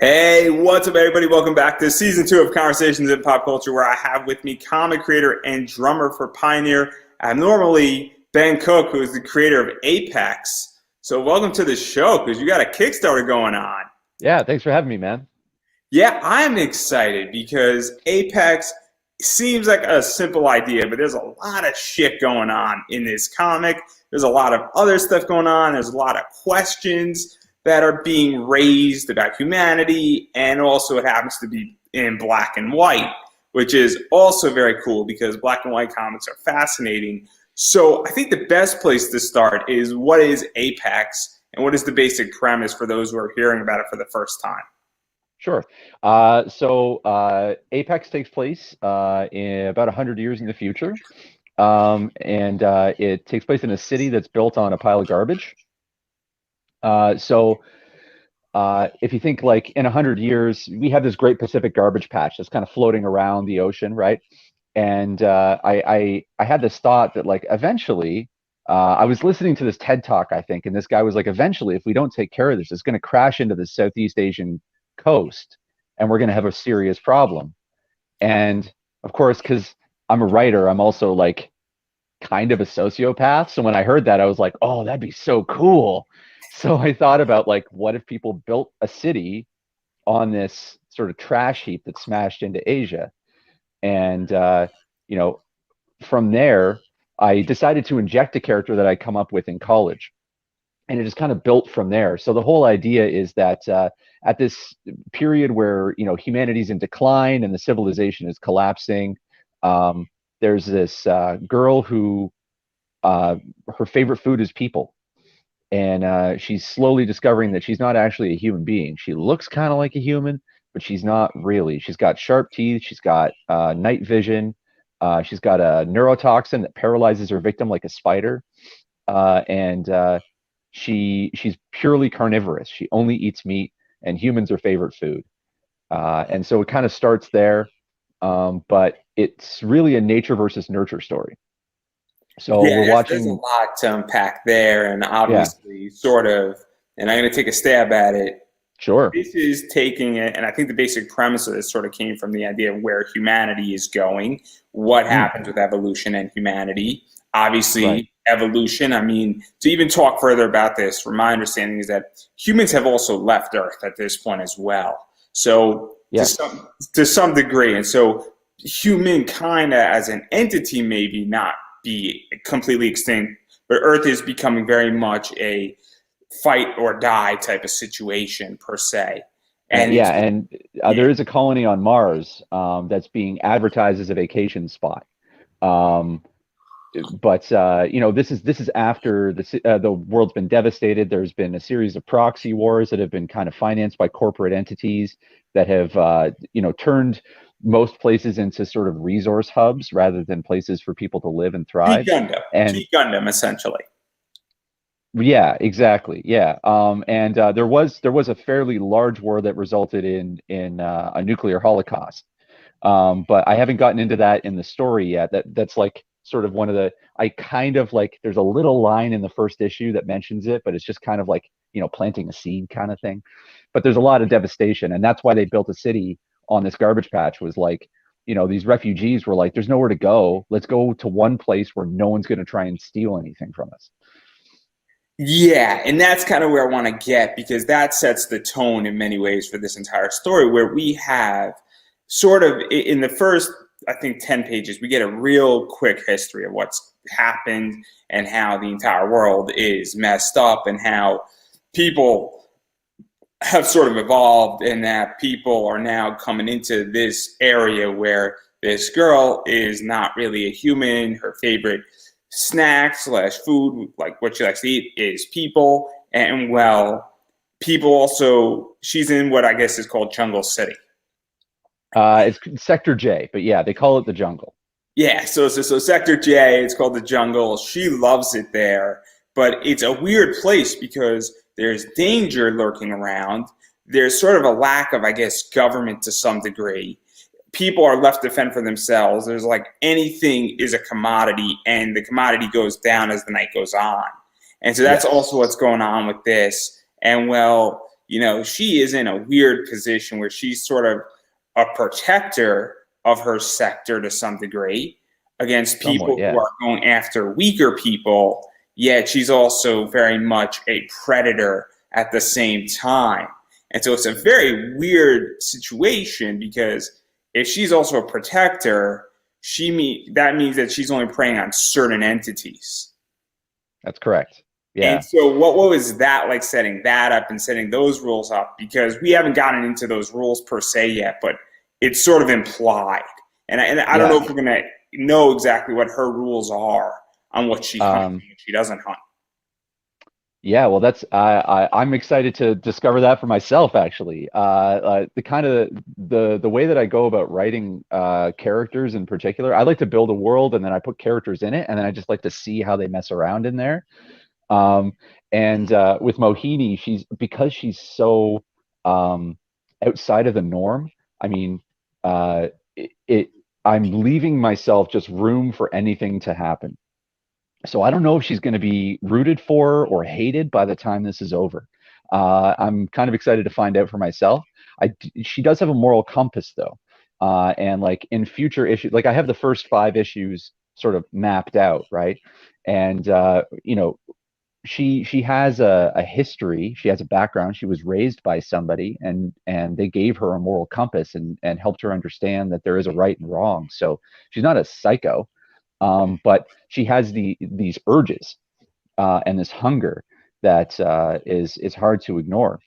Hey, what's up, everybody? Welcome back to season 2 of Conversations in Pop Culture, where I have with me comic creator and drummer for Pioneer, abnormally Ben Cook, who is the creator of Apex. So, welcome to the show because you got a Kickstarter going on. Yeah, thanks for having me, man. Yeah, I'm excited because Apex seems like a simple idea, but there's a lot of shit going on in this comic. There's a lot of other stuff going on. There's a lot of questions that are being raised about humanity, and also it happens to be in black and white, which is also very cool because black and white comics are fascinating. So I think the best place to start is, what is Apex and what is the basic premise for those who are hearing about it for the first time? Sure. Apex takes place in about 100 years in the future. And it takes place in a city that's built on a pile of garbage. If you think like in 100 years, we have this great Pacific garbage patch that's kind of floating around the ocean, right? And I had this thought that like eventually, I was listening to this TED talk, I think, and this guy was like, eventually, if we don't take care of this, it's going to crash into the Southeast Asian coast, and we're going to have a serious problem. And of course, because I'm a writer, I'm also like kind of a sociopath. So when I heard that, I was like, oh, that'd be so cool. So I thought about like, what if people built a city on this sort of trash heap that smashed into Asia? And you know, from there, I decided to inject a character that I come up with in college, and it just kind of built from there. So the whole idea is that at this period where humanity's in decline and the civilization is collapsing, there's this girl who her favorite food is people, and she's slowly discovering that she's not actually a human being. She looks kind of like a human, but she's not really. She's got sharp teeth. She's got night vision. She's got a neurotoxin that paralyzes her victim like a spider, and she's purely carnivorous. She only eats meat, and humans are favorite food. And so it kind of starts there, but it's really a nature versus nurture story. So Yeah, we're there's a watching, lot to unpack there, and yeah, obviously, sort of, and I'm going to take a stab at it. sure, This is taking it, and I think the basic premise of this sort of came from the idea of where humanity is going, what mm, happens with evolution and humanity. right, Obviously, evolution, I mean, to even talk further about this, from my understanding, is that humans have also left Earth at this point as well. So, yes, to some degree, and so humankind as an entity maybe not be completely extinct, but Earth is becoming very much a fight or die type of situation per se. And yeah, it's, and yeah, there is a colony on Mars that's being advertised as a vacation spot. Um, but this is after the world's been devastated. There's been a series of proxy wars that have been kind of financed by corporate entities that have turned most places into sort of resource hubs rather than places for people to live and thrive. And G Gundam essentially. yeah, exactly. Yeah. And there was a fairly large war that resulted in a nuclear holocaust. But I haven't gotten into that in the story yet. That's like sort of one of the I kind of like there's a little line in the first issue that mentions it, but it's just kind of like, planting a seed kind of thing. But there's a lot of devastation, and that's why they built a city on this garbage patch. Was like, these refugees were like, there's nowhere to go. Let's go to one place where no one's going to try and steal anything from us. Yeah, and that's kind of where I want to get, because that sets the tone in many ways for this entire story, where we have sort of in the first, I think, 10 pages, we get a real quick history of what's happened and how the entire world is messed up and how people have sort of evolved, and that people are now coming into this area where this girl is not really a human. Her favorite snack slash food, like what she likes to eat, is people. And well, people also, she's in what I guess is called Jungle City. It's Sector J, but yeah, they call it the jungle. Yeah, so Sector J, it's called the jungle. She loves it there, but it's a weird place because there's danger lurking around. There's sort of a lack of, I guess, government to some degree. People are left to fend for themselves. There's like anything is a commodity, and the commodity goes down as the night goes on. And so that's Yes. also what's going on with this. And well, she is in a weird position where she's sort of a protector of her sector to some degree against Somewhat, people who yeah. are going after weaker people, yet she's also very much a predator at the same time. And so it's a very weird situation because if she's also a protector, that means that she's only preying on certain entities. That's correct. And Yeah. so what was that like, setting that up and setting those rules up? Because we haven't gotten into those rules per se yet, but it's sort of implied. And I don't know Yeah. if we're going to know exactly what her rules are on what she hunts Um, and what she doesn't hunt. Yeah, well, I'm excited to discover that for myself, actually. The kind of the way that I go about writing characters in particular, I like to build a world and then I put characters in it, and then I just like to see how they mess around in there. Um, and with Mohini, because she's so um, outside of the norm. I mean, it I'm leaving myself just room for anything to happen. So I don't know if she's going to be rooted for or hated by the time this is over. I'm kind of excited to find out for myself. She does have a moral compass though, and like in future issues, like I have the first 5 issues sort of mapped out, right? And she has a history. She has a background. She was raised by somebody, and they gave her a moral compass and helped her understand that there is a right and wrong. So she's not a psycho, but she has these urges and this hunger that is hard to ignore.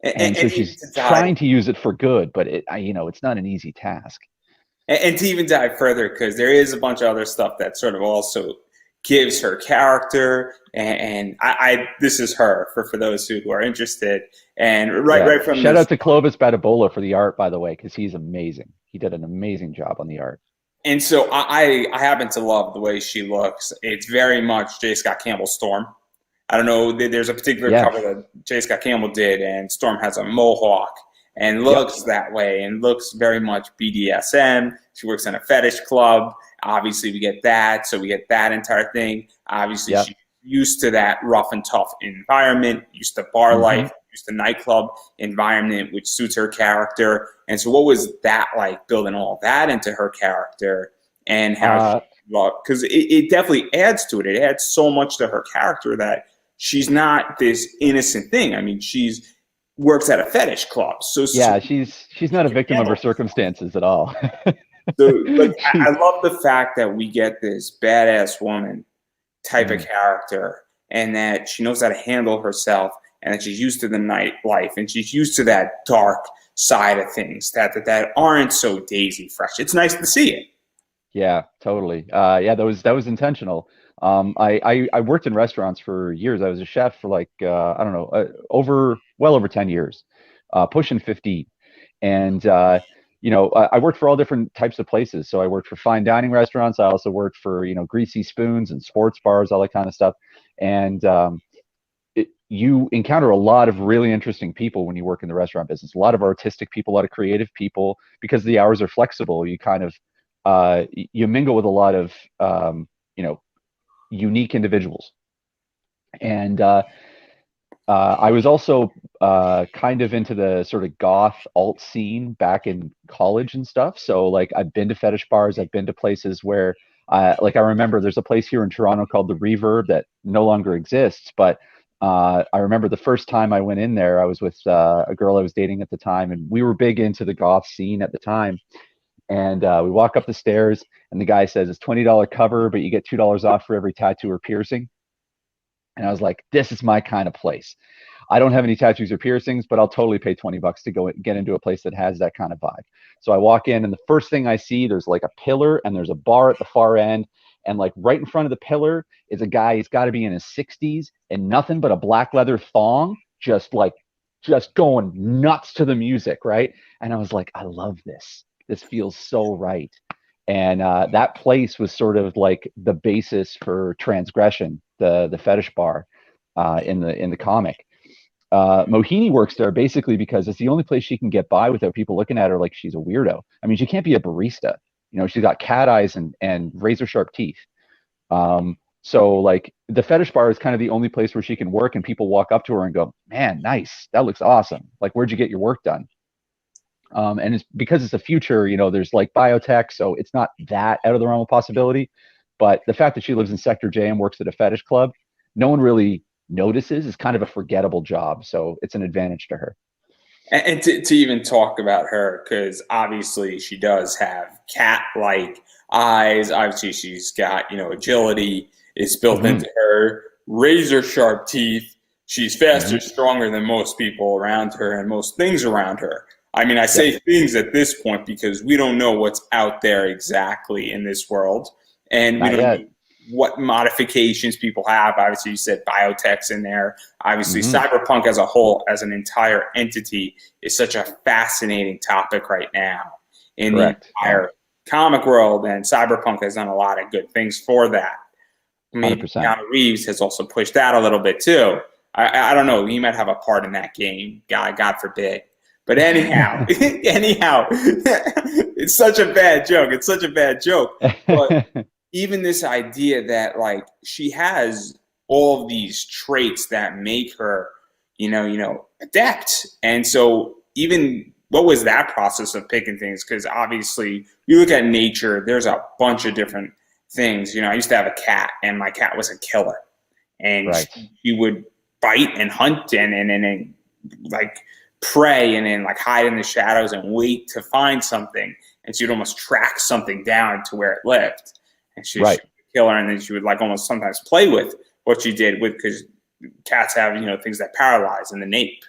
And so Even she's to dive trying to use it for good, but it's not an easy task. and to even dive further, because there is a bunch of other stuff that sort of also gives her character. And this is her for those who are interested. And Yeah. right from Shout this. out to Clovis Batabola for the art, by the way, because he's amazing. He did an amazing job on the art. And so I happen to love the way she looks. It's very much J. Scott Campbell Storm. I don't know. There's a particular Yeah. cover that J. Scott Campbell did, and Storm has a mohawk and Yep. looks that way and looks very much BDSM. She works in a fetish club. Obviously, we get that. So we get that entire thing. Obviously, Yep. she's used to that rough and tough environment, used to bar Hmm. life, used to nightclub environment, which suits her character. And so, what was that like, building all that into her character and how she Uh, looked? Because it definitely adds to it. It adds so much to her character that she's not this innocent thing. I mean, she's works at a fetish club, so yeah, she's not a victim of her circumstances at all. like I She's love the fact that we get this badass woman type of mm, character, and that she knows how to handle herself, and that she's used to the nightlife, and she's used to that dark side of things that aren't so daisy fresh. It's nice to see it. yeah, totally. Yeah, that was intentional. I worked in restaurants for years. I was a chef for like I don't know, over 10 years, pushing 15. And I worked for all different types of places. So I worked for fine dining restaurants. I also worked for greasy spoons and sports bars, all that kind of stuff. And you encounter a lot of really interesting people when you work in the restaurant business. A lot of artistic people, a lot of creative people, because the hours are flexible. You kind of you mingle with a lot of you know unique individuals. And I was also kind of into the sort of goth alt scene back in college and stuff. So like I've been to fetish bars, I've been to places where like I remember there's a place here in Toronto called the Reverb that no longer exists, but I remember the first time I went in there, I was with a girl I was dating at the time, and we were big into the goth scene at the time. And we walk up the stairs, and the guy says it's $20 cover, but you get $2 off for every tattoo or piercing. And I was like, this is my kind of place. I don't have any tattoos or piercings, but I'll totally pay $20 to go get into a place that has that kind of vibe. So I walk in, and the first thing I see, there's like a pillar and there's a bar at the far end. And like right in front of the pillar is a guy, he's got to be in his 60s and nothing but a black leather thong, just going nuts to the music, right? And I was like, I love this. This feels so right. And that place was sort of like the basis for Transgression, the fetish bar in the comic. Mohini works there basically because it's the only place she can get by without people looking at her like she's a weirdo. I mean, she can't be a barista. She's got cat eyes and razor sharp teeth. So like the fetish bar is kind of the only place where she can work, and people walk up to her and go, "Man, nice, that looks awesome. Like, where'd you get your work done?" And it's because it's the future, there's like biotech, so it's not that out of the realm of possibility. But the fact that she lives in Sector J and works at a fetish club, no one really notices. Is kind of a forgettable job, so it's an advantage to her. And to even talk about her, because obviously she does have cat-like eyes. Obviously, she's got agility is built Hmm. into her. Razor sharp teeth. She's faster, Hmm. stronger than most people around her and most things around her. I mean, I Yep. say things at this point because we don't know what's out there exactly in this world, and we Not don't yet. know what modifications people have. Obviously, you said biotech's in there. Obviously, Hmm. cyberpunk as a whole, as an entire entity, is such a fascinating topic right now in the Correct. Yeah. entire comic world, and cyberpunk has done a lot of good things for that. Maybe 100%. Keanu Reeves has also pushed that a little bit too. I don't know. He might have a part in that game. God forbid. But anyhow, anyhow, it's such a bad joke. It's such a bad joke. But even this idea that like she has all of these traits that make her, adept. And so even what was that process of picking things? Because obviously you look at nature, there's a bunch of different things. I used to have a cat, and my cat was a killer, and Right. she would bite and hunt and like prey and then like hide in the shadows and wait to find something, and she would almost track something down to where it lived, and she Right. would kill her, and then she would like almost sometimes play with what she did with because cats have things that paralyze in the nape.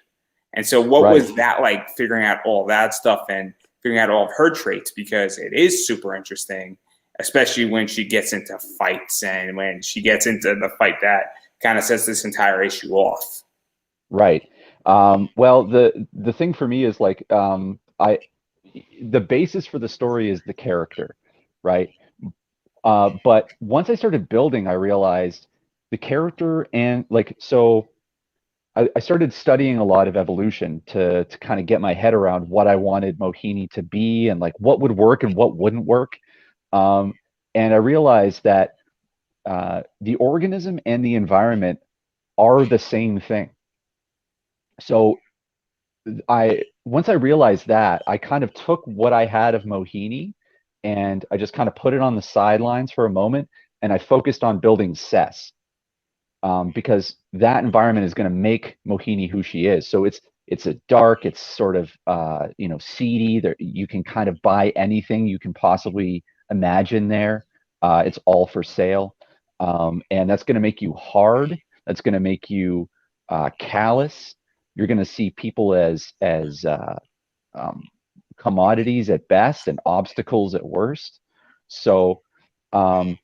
And so what Right. was that like figuring out all that stuff and figuring out all of her traits, because it is super interesting, especially when she gets into fights and when she gets into the fight that kind of sets this entire issue off. Right. Well, the thing for me is like I the basis for the story is the character, right? But once I started building, I realized the character and like so I started studying a lot of evolution to kind of get my head around what I wanted Mohini to be and like what would work and what wouldn't work. Um, and I realized that the organism and the environment are the same thing. So I once I realized that, I kind of took what I had of Mohini and I just kind of put it on the sidelines for a moment and I focused on building Cess, because that environment is going to make Mohini who she is. So it's a dark, it's sort of seedy. There you can kind of buy anything you can possibly imagine there. It's all for sale, and that's going to make you hard. That's going to make you callous. You're going to see people as um, commodities at best and obstacles at worst. So um,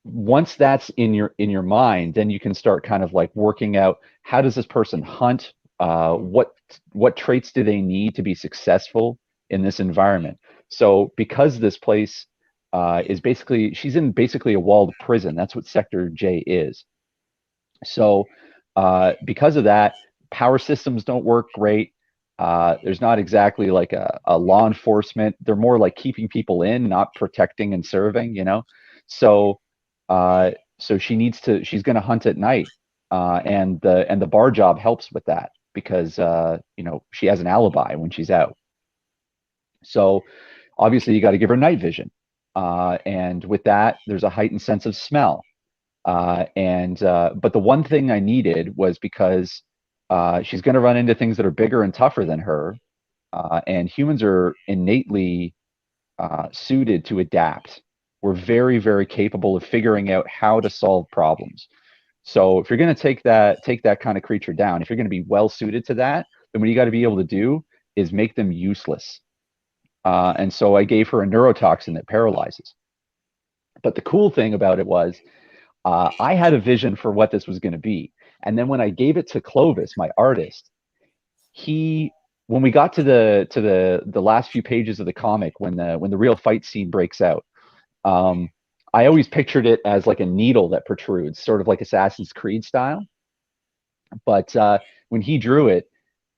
once that's in your mind, then you can start kind of like working out how does this person hunt? What traits do they need to be successful in this environment? So because this place is basically she's in basically a walled prison. That's what Sector J is. So because of that, power systems don't work great. There's not exactly like a law enforcement. They're more like keeping people in, not protecting and serving. So so she's going to hunt at night, and the bar job helps with that because she has an alibi when she's out. So obviously you got to give her night vision, and with that there's a heightened sense of smell. And but the one thing I needed was because she's going to run into things that are bigger and tougher than her, and humans are innately suited to adapt. We're very, very capable of figuring out how to solve problems. So if you're going to take that kind of creature down, if you're going to be well suited to that, then what you got to be able to do is make them useless. And so I gave her a neurotoxin that paralyzes. But the cool thing about it was I had a vision for what this was going to be. And then when I gave it to Clovis, my artist, he when we got to the last few pages of the comic, when the real fight scene breaks out, um, I always pictured it as like a needle that protrudes, sort of like Assassin's Creed style. But when he drew it,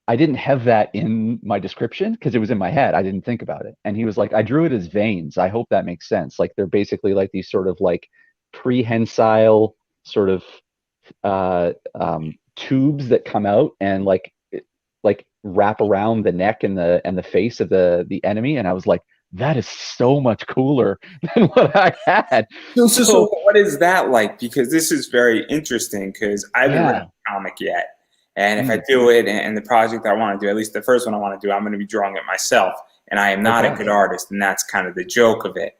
I didn't have that in my description because it was in my head. I didn't think about it. And he was like, I drew it as veins. I hope that makes sense. Like they're basically like these sort of like prehensile, sort of tubes that come out and like wrap around the neck and the face of the enemy, and I was like, that is so much cooler than what I had. So So what is that like? Because this is very interesting because I haven't written yeah, a comic yet. And if I mm, do it and the project I want to do, at least the first one I want to do, I'm going to be drawing it myself. And I am not a okay. good artist, and that's kind of the joke of it.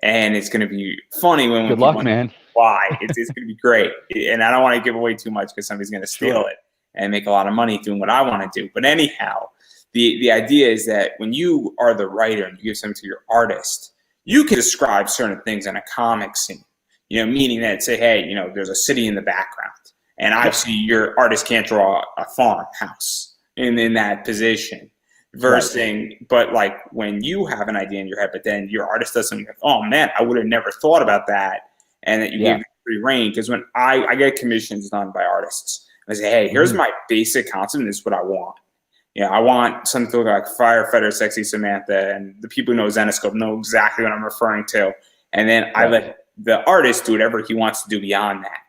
And it's going to be funny when Good people luck, understand man. why. It's going to be great. And I don't want to give away too much because somebody's going to steal Sure. it and make a lot of money doing what I want to do. But anyhow, the idea is that when you are the writer and you give something to your artist, you can describe certain things in a comic scene, meaning that say, hey, there's a city in the background. And Yep. obviously your artist can't draw a farmhouse in that position. Right. Versus, but like when you have an idea in your head, but then your artist does something like, oh man, I would have never thought about that. And that you gave Yeah. them free reign. Because when I get commissions done by artists, I say, hey, here's Hmm. my basic concept, and this is what I want. I want something to look like Firefighter Sexy Samantha, and the people who know Zenoscope know exactly what I'm referring to. And then I Right. let the artist do whatever he wants to do beyond that.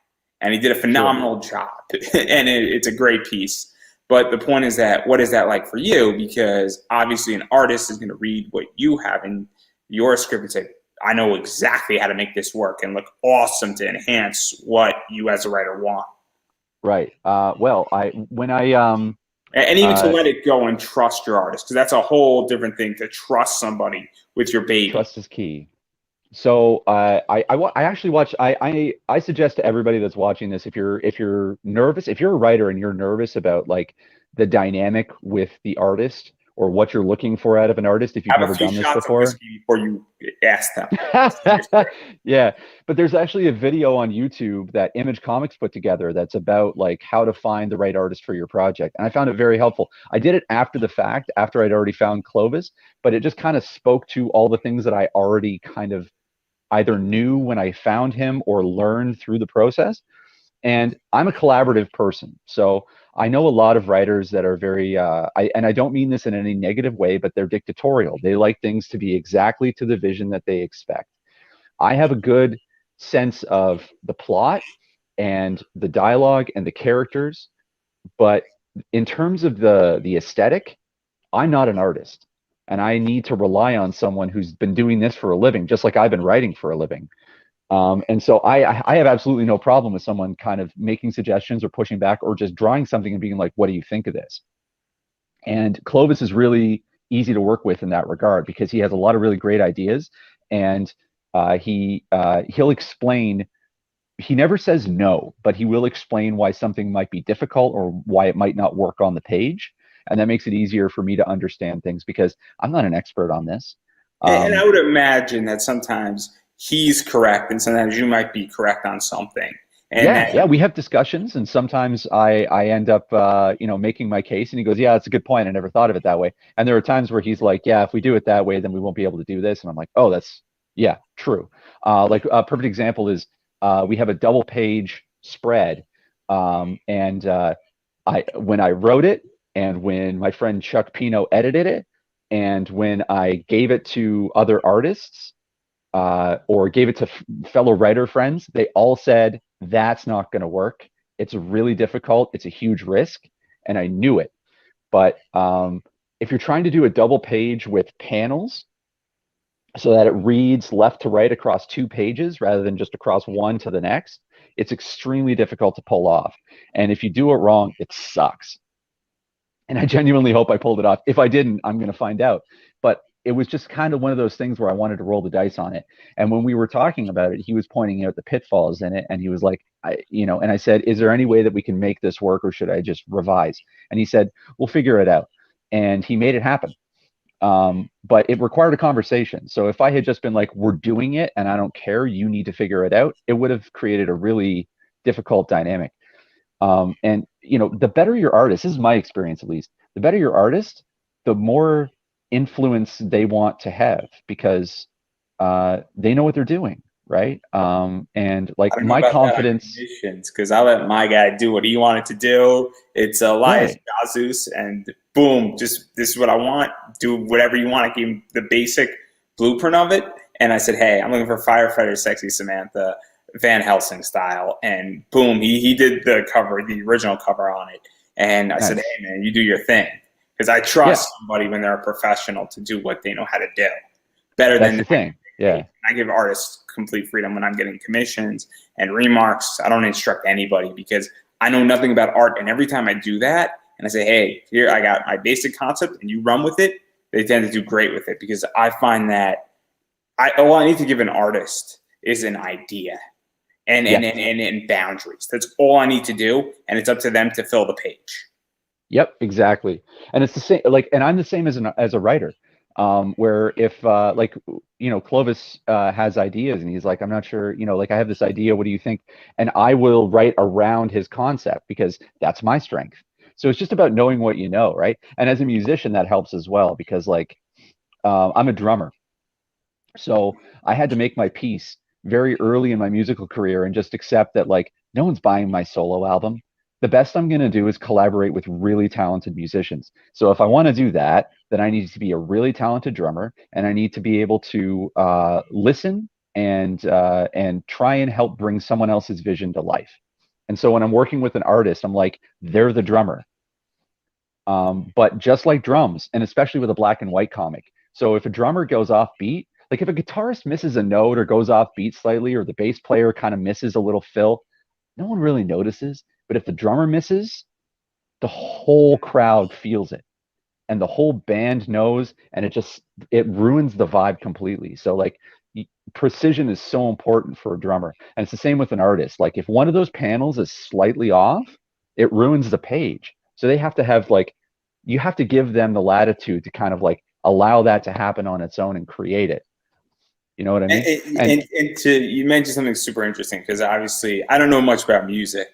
And he did a Sure. phenomenal job. And it's a great piece. But the point is that, what is that like for you? Because obviously an artist is going to read what you have in your script and say, I know exactly how to make this work and look awesome to enhance what you as a writer want. Right. Well, I when I And even to uh let it go and trust your artist, because that's a whole different thing to trust somebody with your baby. trust is key. So I actually watch I suggest to everybody that's watching this, if you're nervous, if you're a writer and you're nervous about like the dynamic with the artist or what you're looking for out of an artist, if you've Have a never few done this shots of before. whiskey before you ask them. Seriously. Yeah, but there's actually a video on YouTube that Image Comics put together that's about like how to find the right artist for your project. And I found it very helpful. I did it after the fact, after I'd already found Clovis, but it just kind of spoke to all the things that I already kind of either knew when I found him or learned through the process. And I'm a collaborative person. So I know a lot of writers that are very, and I don't mean this in any negative way, but they're dictatorial. They like things to be exactly to the vision that they expect. I have a good sense of the plot and the dialogue and the characters, but in terms of the aesthetic, I'm not an artist. And I need to rely on someone who's been doing this for a living, just like I've been writing for a living. And so I have absolutely no problem with someone kind of making suggestions or pushing back or just drawing something and being like, what do you think of this? And Clovis is really easy to work with in that regard because he has a lot of really great ideas, and he'll explain. He never says no, but he will explain why something might be difficult or why it might not work on the page, and that makes it easier for me to understand things because I'm not an expert on this. And Um, I would imagine that sometimes he's correct and sometimes you might be correct on something. And Yeah, that, yeah, we have discussions, and sometimes I end up making my case, and he goes, "Yeah, that's a good point. I never thought of it that way." And there are times where he's like, "Yeah, if we do it that way, then we won't be able to do this." And I'm like, "Oh, that's yeah, true." Like a perfect example is we have a double page spread, and I when I wrote it, and when my friend Chuck Pino edited it, and when I gave it to other artists or gave it to fellow writer friends, they all said, that's not going to work. It's really difficult. It's a huge risk. And I knew it. But if you're trying to do a double page with panels so that it reads left to right across two pages rather than just across one to the next, it's extremely difficult to pull off. And if you do it wrong, it sucks. And I genuinely hope I pulled it off. If I didn't, I'm going to find out. But it was just kind of one of those things where I wanted to roll the dice on it. And when we were talking about it, he was pointing out the pitfalls in it, and he was like, and I said, "Is there any way that we can make this work, or should I just revise?" And he said, "We'll figure it out." And he made it happen. But it required a conversation. So if I had just been like, "We're doing it, and I don't care, you need to figure it out," it would have created a really difficult dynamic. And the better your artist, this is my experience at least, the better your artist, the more influence they want to have because they know what they're doing, right? And I like don't know my about that on confidence, commissions because I let my guy do what he wanted to do. It's Elias right? Jesus, and boom, just this is what I want. Do whatever you want. I gave him the basic blueprint of it, and I said, "Hey, I'm looking for firefighter, sexy Samantha. Van Helsing style, and boom, he did the cover, the original cover on it. And I said, Nice. hey man, you do your thing, because I Yeah, trust somebody when they're a professional to do what they know how to do better that's than the I thing. dictate. Yeah. I give artists complete freedom when I'm getting commissions and remarks. I don't instruct anybody because I know nothing about art, and every time I do that and I say, hey, here I got my basic concept, and you run with it, they tend to do great with it because I find that all I need to give an artist is an idea Yeah. and boundaries. That's all I need to do, and it's up to them to fill the page. Yep, exactly. And it's the same, like, and I'm the same as a writer, where if like, Clovis has ideas and he's like, I'm not sure, like I have this idea, what do you think? And I will write around his concept because that's my strength. So it's just about knowing what you know, right? And as a musician, that helps as well because like I'm a drummer. So I had to make my peace very early in my musical career and just accept that like no one's buying my solo album. The best I'm going to do is collaborate with really talented musicians. So if I want to do that, then I need to be a really talented drummer and I need to be able to listen and try and help bring someone else's vision to life. And so when I'm working with an artist, I'm like, they're the drummer. But just like drums, and especially with a black and white comic. So if a drummer goes off beat, like if a guitarist misses a note or goes off beat slightly, or the bass player kind of misses a little fill, no one really notices. But if the drummer misses, the whole crowd feels it and the whole band knows, and it ruins the vibe completely. So like precision is so important for a drummer. And it's the same with an artist. Like if one of those panels is slightly off, it ruins the page. So they have to have like you have to give them the latitude to kind of like allow that to happen on its own and create it. You know what I mean? And And to you mentioned something super interesting because obviously I don't know much about music,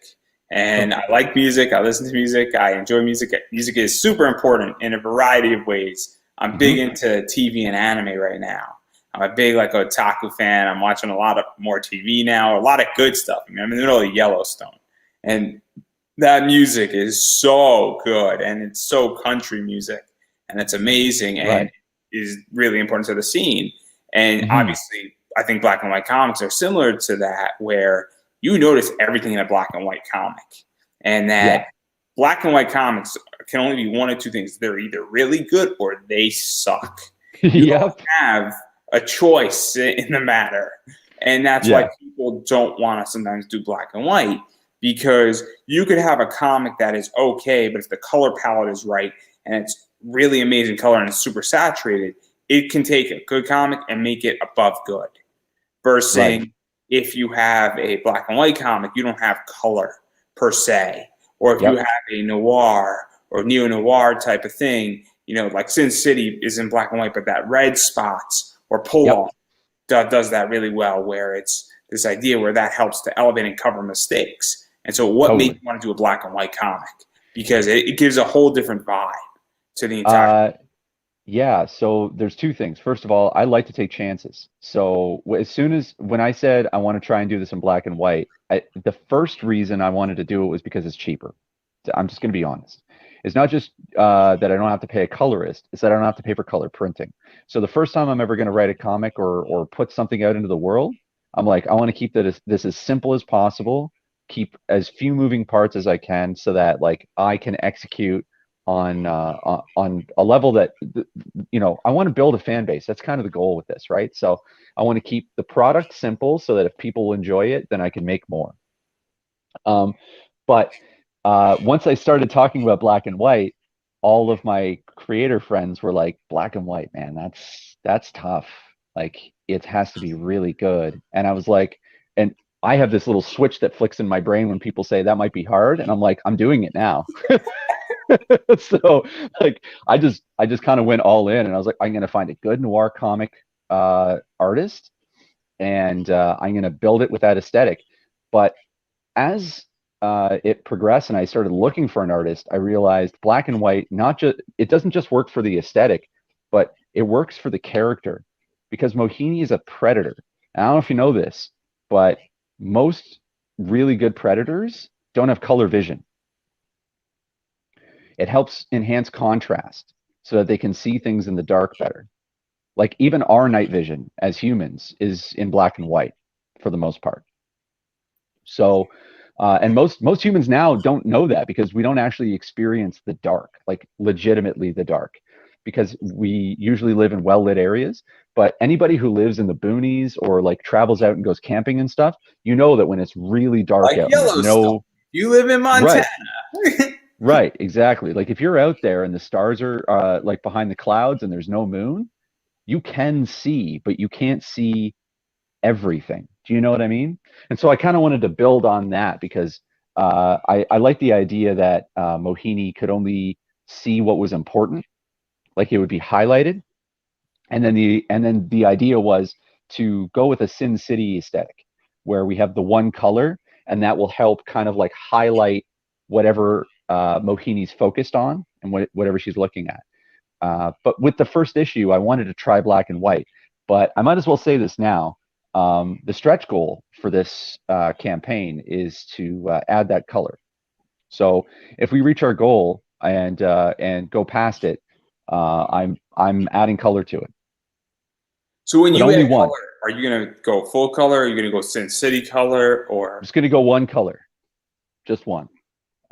and I like music. I listen to music. I enjoy music. Music is super important in a variety of ways. I'm big mhm, into TV and anime right now. I'm a big like otaku fan. I'm watching a lot of more TV now. A lot of good stuff. I mean, I'm in the middle of Yellowstone, and that music is so good, and it's so country music, and it's amazing, and right. is really important to the scene. And Mhm, obviously, I think black and white comics are similar to that, where you notice everything in a black and white comic, and yeah. that black and white comics can only be one of two things: they're either really good or they suck. You don't Yep. have a choice in the matter, and that's why Yeah. people don't want to sometimes do black and white, because you could have a comic that is okay, but if the color palette is right and it's really amazing color and it's super saturated, it can take a good comic and make it above good. Right. Versus if you have a black and white comic, you don't have color per se. Or if you Yep. have a noir or neo noir type of thing, like Sin City is in black and white, but that red spots or pull Yep. off does that really well, where it's this idea where that helps to elevate and cover mistakes. And so, what made Totally. you want to do a black and white comic? Because it gives a whole different vibe to the entire. Uh, Yeah, so there's two things. First of all, I like to take chances. So as soon as when I said I want to try and do this in black and white, the first reason I wanted to do it was because it's cheaper. I'm just going to be honest. It's not just that I don't have to pay a colorist; it's that I don't have to pay for color printing. So the first time I'm ever going to write a comic or put something out into the world, I'm like, I want to keep this as simple as possible, keep as few moving parts as I can, so that like I can execute on a level that I want to build a fan base. That's kind of the goal with this, right? So I want to keep the product simple so that if people enjoy it, then I can make more. Um, but once I started talking about black and white, all of my creator friends were like, "Black and white, man, that's tough. Like it has to be really good." And I was like, and I have this little switch that flicks in my brain when people say that might be hard, and I'm like, I'm doing it now. So like I just kind of went all in and I was like, I'm gonna find a good noir comic artist and I'm gonna build it with that aesthetic. But as it progressed and I started looking for an artist, I realized black and white not just it doesn't just work for the aesthetic, but it works for the character because Mohini is a predator. And I don't know if you know this, but most really good predators don't have color vision. It helps enhance contrast so that they can see things in the dark better. Like even our night vision as humans is in black and white for the most part. So, and most humans now don't know that because we don't actually experience the dark, like legitimately the dark, because we usually live in well lit areas. But anybody who lives in the boonies or like travels out and goes camping and stuff, you know that when it's really dark Like out and there's Yellowstone. no You live in Montana. right, right, exactly. Like if you're out there and the stars are like behind the clouds and there's no moon, you can see, but you can't see everything. Do you know what I mean? And so I kind of wanted to build on that because I like the idea that Mohini could only see what was important, like it would be highlighted, and then the idea was to go with a Sin City aesthetic, where we have the one color, and that will help kind of like highlight whatever Mohini's focused on and whatever she's looking at. But with the first issue, I wanted to try black and white. But I might as well say this now. The stretch goal for this campaign is to add that color. So if we reach our goal and go past it, I'm adding color to it, So when but you only add one. color, are you gonna go full color? Are you gonna go Sin City color, I'm or just going to go one color, just one.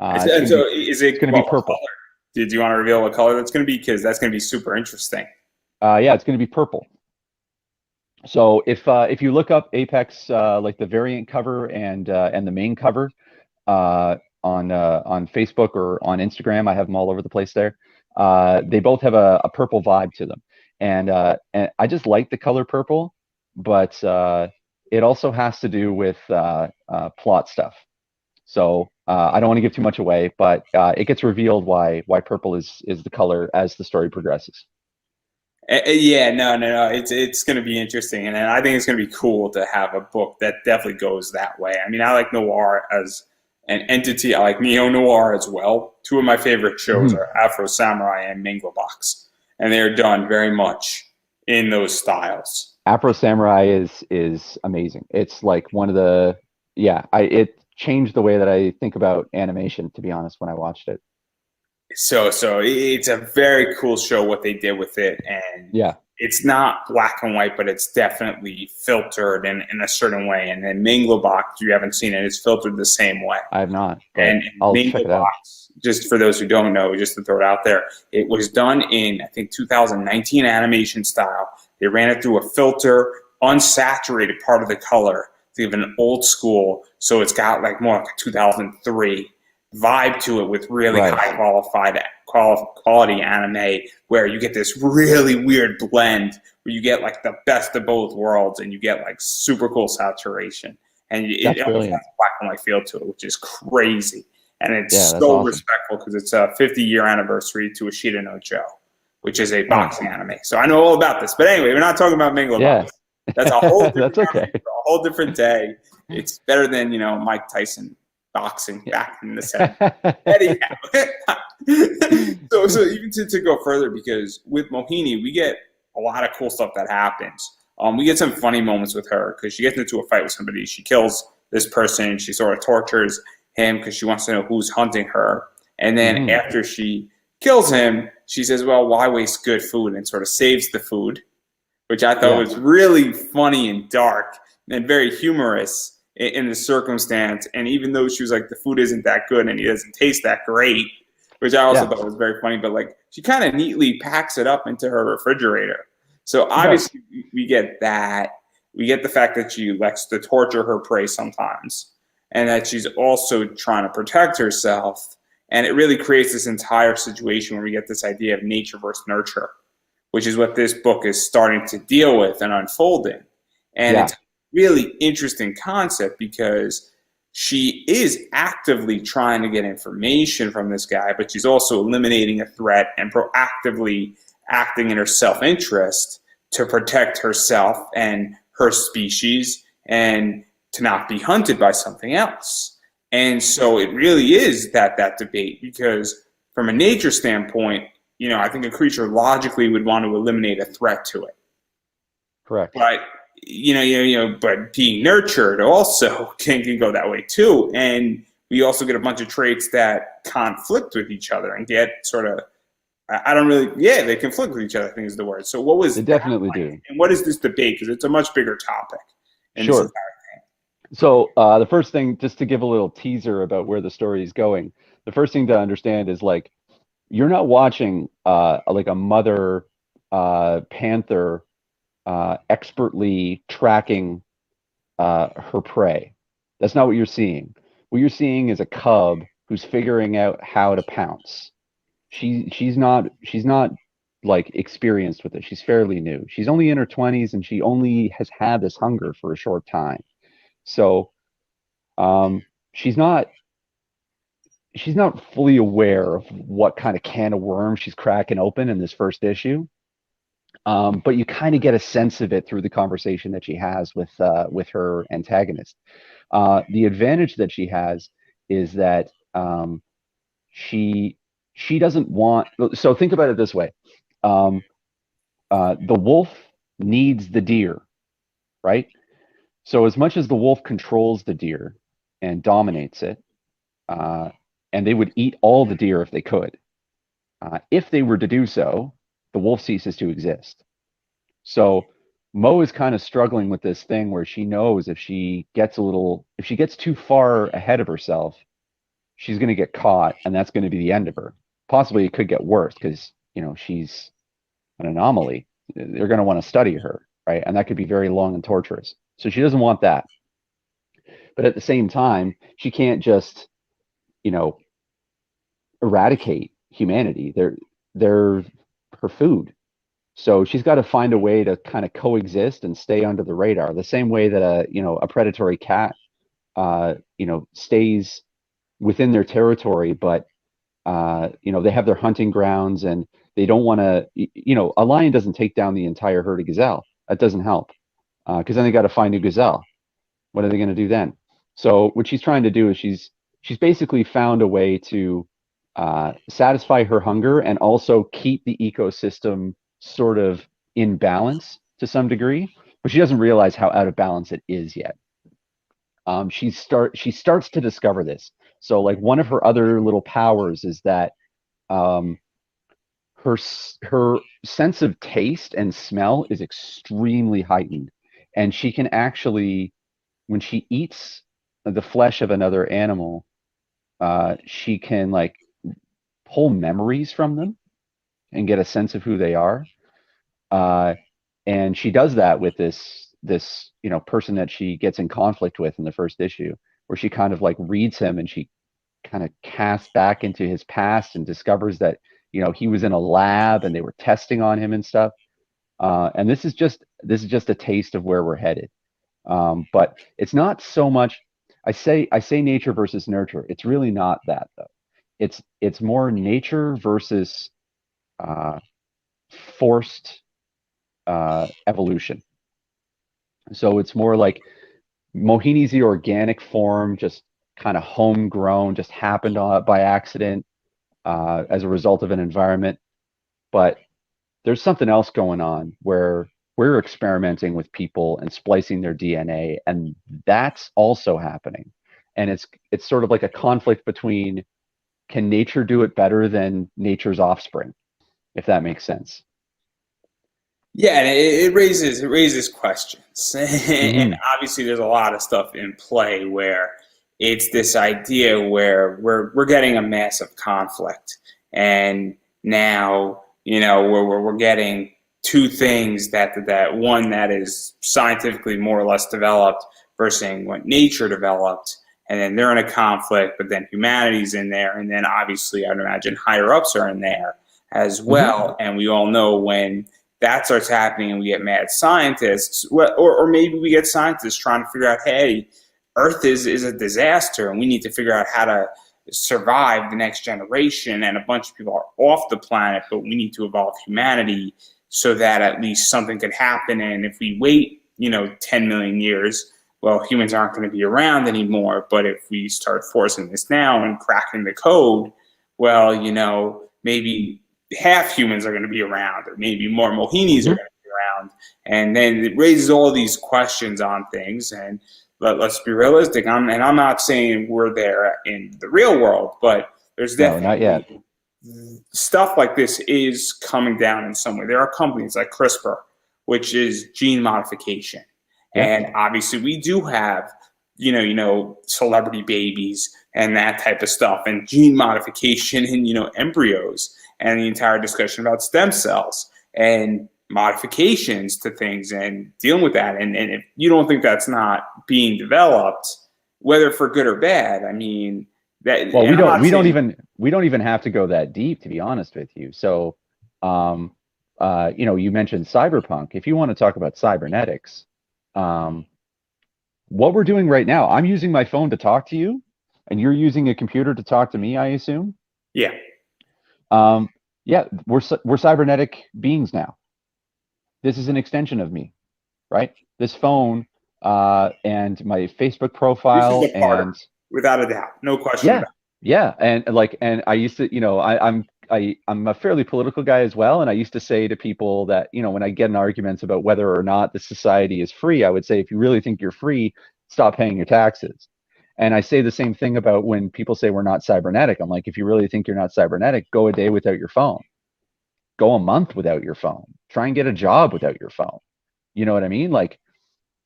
It's and going to so be is it's it going to be what purple. color? Did you want to reveal what color that's gonna be? Because that's gonna be super interesting. Yeah, it's going to be purple. So if you look up Apex, like the variant cover and the main cover on Facebook or on Instagram, I have them all over the place there. They both have a purple vibe to them, and I just like the color purple, but it also has to do with plot stuff. So I don't want to give too much away, but it gets revealed why purple is the color as the story progresses. Yeah, no. It's going to be interesting, and I think it's going to be cool to have a book that definitely goes that way. I mean, I like noir as an entity. I like neo noir as well. Two of my favorite shows Mhm. are Afro Samurai and Box, and they're done very much in those styles. Afro Samurai is amazing. It's like one of the yeah, I it changed the way that I think about animation, to be honest, when I watched it. So it's a very cool show what they did with it, and Yeah, it's not black and white, but it's definitely filtered in a certain way. And then Box, you haven't seen it, it's filtered the same way. I have not, but And I'll check Mango it out. Box, just for those who don't know, just to throw it out there, it was done in, I think, 2019 animation style. They ran it through a filter, unsaturated part of the color to give an old school, so it's got like more like a 2003 vibe to it with really Right. high quality anime where you get this really weird blend where you get like the best of both worlds and you get like super cool saturation and it That's almost has brilliant. a black and white feel to it, which is crazy. And Yeah, it's that's so awesome. respectful because it's a 50-year anniversary to Ashita no Joe, which is a Nice. boxing anime. So I know all about this. But anyway, we're not talking about Mingla Yeah. Box. That's a whole different That's okay. conversation, a whole different day. It's better than, Mike Tyson boxing Yeah. back in the 70s. Anyhow, so even to go further, because with Mohini, we get a lot of cool stuff that happens. We get some funny moments with her because she gets into a fight with somebody. She kills this person. She sort of tortures him because she wants to know who's hunting her. And then Hmm. after she kills him, she says, "Well, why waste good food?" and sort of saves the food, which I thought Yeah. was really funny and dark and very humorous in the circumstance. And even though she was like, the food isn't that good and it doesn't taste that great, which I also Yeah. thought was very funny, but like she kind of neatly packs it up into her refrigerator. So She does. obviously we get that. We get the fact that she likes to torture her prey sometimes and that she's also trying to protect herself. And it really creates this entire situation where we get this idea of nature versus nurture, which is what this book is starting to deal with and unfolding. And Yeah. it's a really interesting concept because she is actively trying to get information from this guy, but she's also eliminating a threat and proactively acting in her self interest to protect herself and her species and to not be hunted by something else. And so it really is that debate because from a nature standpoint, I think a creature logically would want to eliminate a threat to it. Correct. But but being nurtured also can go that way too. And we also get a bunch of traits that conflict with each other and get sort of I don't really they conflict with each other, I think is the word. So what They was that definitely like? do. And what is this debate? Because it's a much bigger topic in this Sure. entire thing. So the first thing, just to give a little teaser about where the story is going, the first thing to understand is like you're not watching like a mother panther expertly tracking her prey. That's not what you're seeing. What you're seeing is a cub who's figuring out how to pounce. She's not like experienced with it. She's fairly new. She's only in her 20s and she only has had this hunger for a short time. So um, she's not she's not fully aware of what kind of can of worms she's cracking open in this first issue. But you kind of get a sense of it through the conversation that she has with her antagonist. The advantage that she has is that she she doesn't want. So think about it this way: um, the wolf needs the deer, right? So as much as the wolf controls the deer and dominates it, uh, and they would eat all the deer if they could. If they were to do so, the wolf ceases to exist. So Mo is kind of struggling with this thing where she knows if she gets too far ahead of herself, she's going to get caught, and that's going to be the end of her. Possibly it could get worse because she's an anomaly. They're going to want to study her, right? And that could be very long and torturous. So she doesn't want that. But at the same time, she can't just you know eradicate humanity. They're her food. So she's got to find a way to kind of coexist and stay under the radar, the same way that a predatory cat stays within their territory, but they have their hunting grounds and they don't want to. A lion doesn't take down the entire herd of gazelle. That doesn't help because then they got to find a gazelle. What are they going to do then? So what she's trying to do is she's basically found a way to satisfy her hunger and also keep the ecosystem sort of in balance to some degree, but she doesn't realize how out of balance it is yet. She starts to discover this. So like one of her other little powers is that um, her sense of taste and smell is extremely heightened, and she can actually, when she eats the flesh of another animal, she can like pull memories from them and get a sense of who they are. Uh, and she does that with this person that she gets in conflict with in the first issue, where she kind of like reads him and she kind of casts back into his past and discovers that he was in a lab and they were testing on him and stuff. And this is just a taste of where we're headed. But it's not so much. I say nature versus nurture. It's really not that though. It's more nature versus uh, forced evolution. So it's more like Mohini's the organic form, just kind of homegrown, just happened by accident as a result of an environment. But there's something else going on where we're experimenting with people and splicing their DNA, and that's also happening. And it's sort of like a conflict between, can nature do it better than nature's offspring, if that makes sense. Yeah, and it raises questions, and Hmm. obviously there's a lot of stuff in play where it's this idea where we're getting a massive conflict, and now we're getting two things that one that is scientifically more or less developed versus what nature developed, and then they're in a conflict, but then humanity's in there, and then obviously I'd imagine higher ups are in there as Hmm. well, and we all know when that starts happening and we get mad scientists, or maybe we get scientists trying to figure out, hey, Earth is a disaster and we need to figure out how to survive the next generation, and a bunch of people are off the planet, but we need to evolve humanity so that at least something could happen. And if we wait 10 million years, well, humans aren't going to be around anymore. But if we start forcing this now and cracking the code, well, maybe half humans are going to be around, or maybe more Mohinis are Hmm. going to be around. And then it raises all these questions on things. And let's be realistic. I'm not saying we're there in the real world, but there's No, not yet. definitely stuff like this is coming down in some way. There are companies like CRISPR, which is gene modification. Yeah. And obviously, we do have celebrity babies and that type of stuff, and gene modification and embryos, and the entire discussion about stem cells and modifications to things and dealing with that. And if you don't think that's not being developed, whether for good or bad, I mean that. Well, And I'm not saying, we don't even have to go that deep, to be honest with you. So, you mentioned cyberpunk. If you want to talk about cybernetics, what we're doing right now, I'm using my phone to talk to you, and you're using a computer to talk to me, I assume. yeah. Yeah, we're cybernetic beings now. This is an extension of me, right? This phone and my Facebook This is profile a part of and it, without a doubt, no question yeah, about yeah, and I used to, I'm a fairly political guy as well, and I used to say to people that, when I get in arguments about whether or not the society is free, I would say, if you really think you're free, stop paying your taxes. And I say the same thing about when people say we're not cybernetic. I'm like, if you really think you're not cybernetic, go a day without your phone. Go a month without your phone. Try and get a job without your phone. You know what I mean? Like,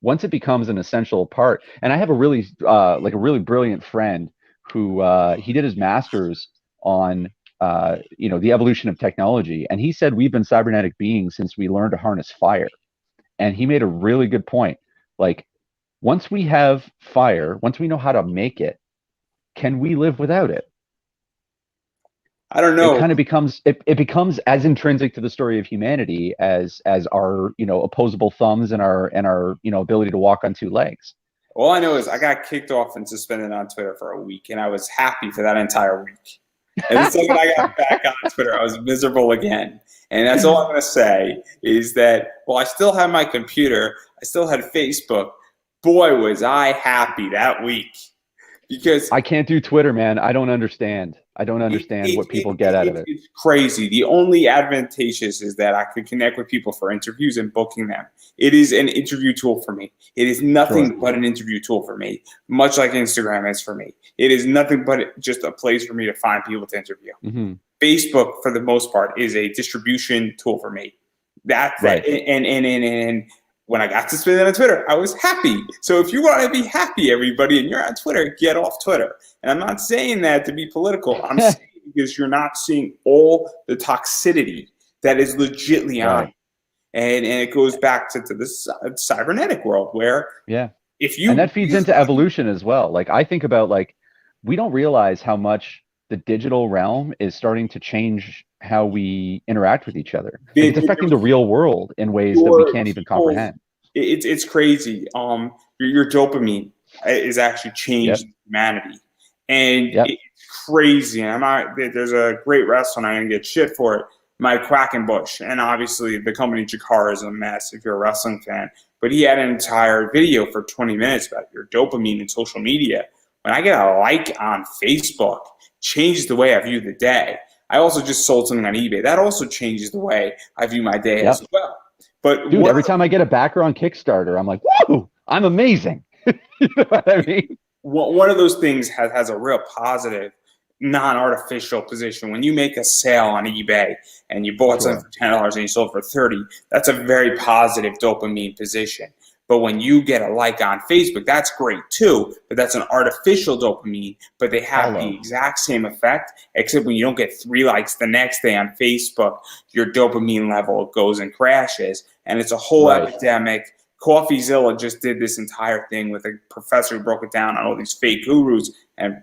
once it becomes an essential part, and I have a really brilliant friend who he did his master's on the evolution of technology, and he said we've been cybernetic beings since we learned to harness fire. And he made a really good point. Like, once we have fire, once we know how to make it, can we live without it? I don't It know. kind of becomes it becomes as intrinsic to the story of humanity as our opposable thumbs and our ability to walk on two legs. All I know is I got kicked off and suspended on Twitter for a week, and I was happy for that entire week. And the second I got back on Twitter, I was miserable again. And that's all I'm going to say is that while I still had my computer, I still had Facebook. Boy, was I happy that week because I can't do Twitter, man. I don't understand. I don't understand what people get out of it. it's crazy. The only advantageous is that I could connect with people for interviews and booking them. It is an interview tool for me. It is nothing Sure. but an interview tool for me, much like Instagram is for me. It is nothing but just a place for me to find people to interview. Mm-hmm. Facebook, for the most part, is a distribution tool for me. That's Right. And when I got suspended on Twitter, I was happy. So if you want to be happy, everybody, and you're on Twitter, get off Twitter. And I'm not saying that to be political. I'm saying because you're not seeing all the toxicity that is legitly on. Right. And it goes back to the cybernetic world where Yeah. if you And that feeds into evolution as well. Like, I think about, like, we don't realize how much the digital realm is starting to change how we interact with each other. Like, it's affecting the real world in ways that we can't even comprehend. It's crazy. Your dopamine is actually changed Yep. humanity, and Yep. it's crazy. And there's a great wrestler, and I'm gonna get shit for it, Mike Quackenbush, and obviously the company Jakar is a mess if you're a wrestling fan. But he had an entire video for 20 minutes about your dopamine and social media. When I get a like on Facebook, changes the way I view the day. I also just sold something on eBay. That also changes the way I view my day as well. But dude, every time I get a backer on Kickstarter, I'm like, whoa, I'm amazing. You know what I mean? One of those things has a real positive, non-artificial position. When you make a sale on eBay and you bought something for $10 and you sold for $30, that's a very positive dopamine position. But when you get a like on Facebook, that's great too, but that's an artificial dopamine, but they have the exact same effect, except when you don't get 3 likes the next day on Facebook, your dopamine level goes and crashes, and it's a whole epidemic. CoffeeZilla just did this entire thing with a professor who broke it down on all these fake gurus and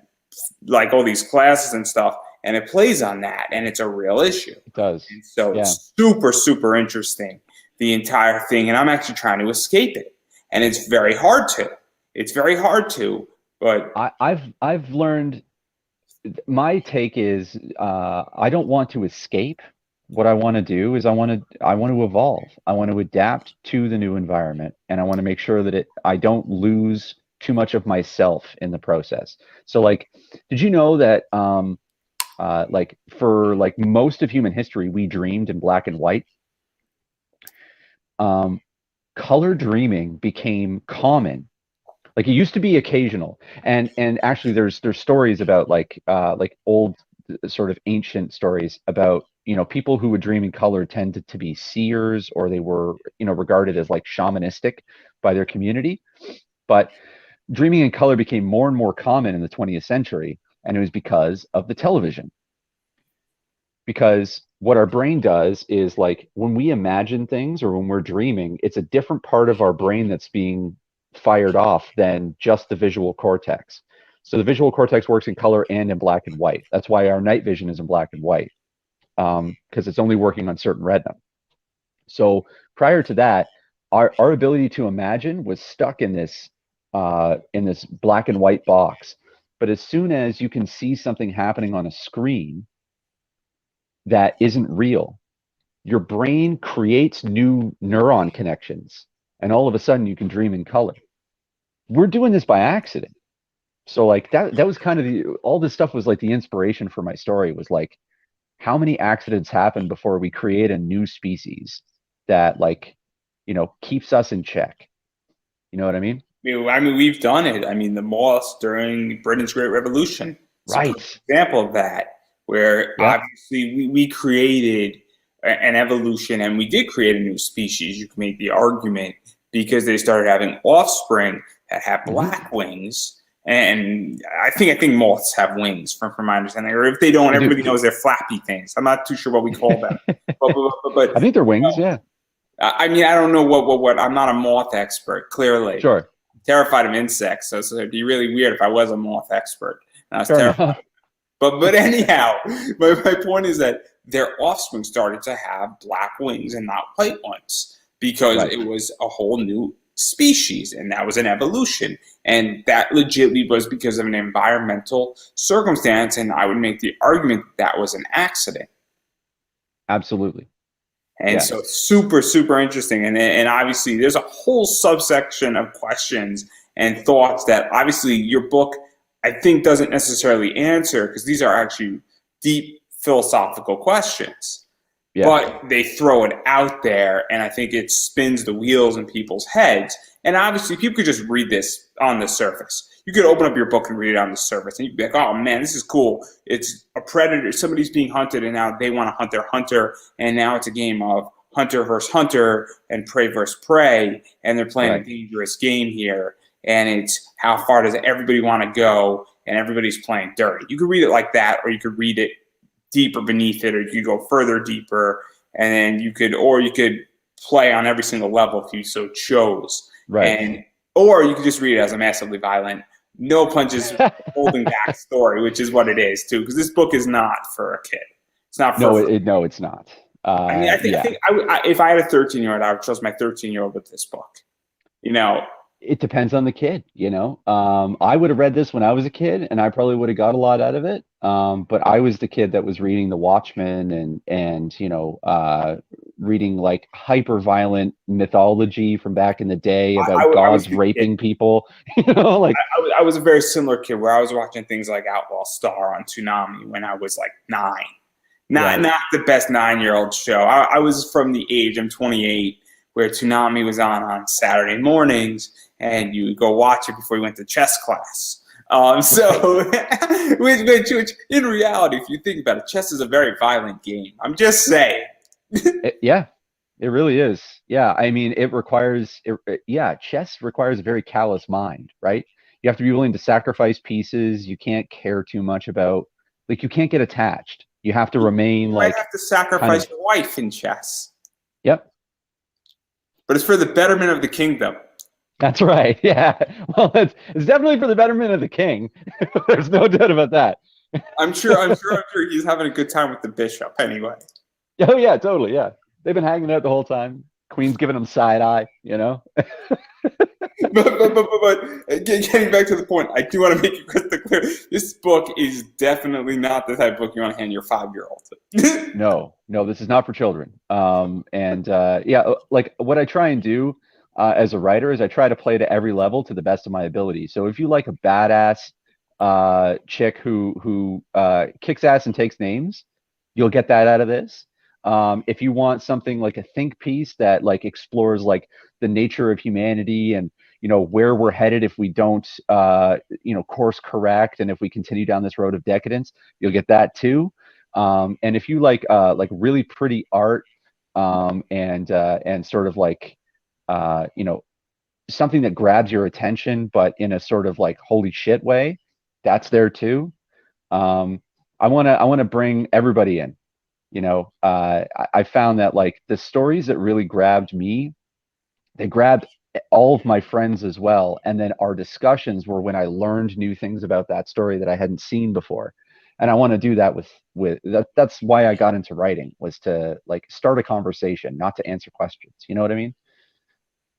like all these classes and stuff, and it plays on that, and it's a real issue. It does. And so it's super, super interesting, the entire thing, and I'm actually trying to escape it. And it's very hard to. It's very hard to, but I've learned. My take is I don't want to escape. What I want to do is I want to evolve. I want to adapt to the new environment, and I want to make sure that I don't lose too much of myself in the process. So, like, did you know that like, for like most of human history, we dreamed in black and white? Color dreaming became common. Like, it used to be occasional, and actually there's stories about like old, sort of ancient stories about people who would dream in color tended to be seers, or they were regarded as like shamanistic by their community. But dreaming in color became more and more common in the 20th century, and it was because of the television. Because what our brain does is like when we imagine things or when we're dreaming, it's a different part of our brain that's being fired off than just the visual cortex. So the visual cortex works in color and in black and white. That's why our night vision is in black and white, because it's only working on certain retina. So prior to that, our ability to imagine was stuck in this black and white box. But as soon as you can see something happening on a screen that isn't real, your brain creates new neuron connections, and all of a sudden you can dream in color. We're doing this by accident. So like that was kind of all this stuff was like the inspiration for my story was like how many accidents happen before we create a new species that like, keeps us in check. You know what I mean? I mean, we've done it. I mean, the moths during Britain's Great Revolution. It's a perfect Right. example of that, where Yeah. obviously we created an evolution and we did create a new species. You can make the argument because they started having offspring that had Hmm. black wings. And I think moths have wings from my understanding. Or if they don't, They do. everybody knows they're flappy things. I'm not too sure what we call them. But I think they're wings. Yeah. I mean, I don't know what. I'm not a moth expert, clearly. Sure. Terrified of insects, so it'd be really weird if I was a moth expert. And I was Fair terrified. enough. But anyhow, my point is that their offspring started to have black wings and not white ones because Right. it was a whole new species, and that was an evolution. And that legitimately was because of an environmental circumstance, and I would make the argument that was an accident. Absolutely. And so Yes. it's super, super interesting. And obviously, there's a whole subsection of questions and thoughts that obviously your book, I think, doesn't necessarily answer because these are actually deep philosophical questions. Yeah. But they throw it out there, and I think it spins the wheels in people's heads. And obviously, people could just read this on the surface. You could open up your book and read it on the surface, and you'd be like, oh man, this is cool. It's a predator. Somebody's being hunted, and now they want to hunt their hunter. And now it's a game of hunter versus hunter and prey versus prey. And they're playing a Right. dangerous game here. And it's how far does everybody want to go? And everybody's playing dirty. You could read it like that, or you could read it deeper beneath it, or you could go further deeper, and then you could play on every single level if you so chose. Right. And or you could just read it as a massively violent, no punches holding back story, which is what it is too. Because this book is not for a kid. It's not for. No, it's not. I mean, I Yeah. think if I had a 13-year-old, I would trust my 13-year-old with this book. You know, It depends on the kid, I would have read this when I was a kid, and I probably would have got a lot out of it. But I was the kid that was reading The Watchmen and reading like hyper violent mythology from back in the day about I was gods the kid. raping people. Like I was a very similar kid where I was watching things like Outlaw Star on Toonami when I was like 9. right, Not the best 9-year-old show. I was from the age, I'm 28, where Toonami was on Saturday mornings, and you would go watch it before you went to chess class. So, which in reality, if you think about it, chess is a very violent game. I'm just saying. yeah, it really is. Yeah, I mean, yeah, chess requires a very callous mind, right? You have to be willing to sacrifice pieces. You can't care too much about, like, you can't get attached. You have to remain You might like have to kind sacrifice of, your wife in chess, yep, but it's for the betterment of the kingdom. that's right. Yeah. Well, it's definitely for the betterment of the king. There's no doubt about that. I'm sure he's having a good time with the bishop anyway. Oh yeah, totally. Yeah. They've been hanging out the whole time. Queen's giving them side eye. But getting back to the point, I do want to make it crystal clear. This book is definitely not the type of book you want to hand your 5-year-old. No, no, this is not for children. And yeah, like what I try and do as a writer is I try to play to every level to the best of my ability. So if you like a badass chick who kicks ass and takes names, you'll get that out of this. If you want something like a think piece that like explores like the nature of humanity and where we're headed if we don't course correct, and if we continue down this road of decadence, you'll get that too. And if you like really pretty art, and sort of like uh, you know something that grabs your attention, but in a sort of like holy shit way, that's there too. Um, I want to bring everybody in. I found that like the stories that really grabbed me, they grabbed all of my friends as well. And then our discussions were when I learned new things about that story that I hadn't seen before. And I want to do that with that. That's why I got into writing, was to like start a conversation, not to answer questions. You know what I mean?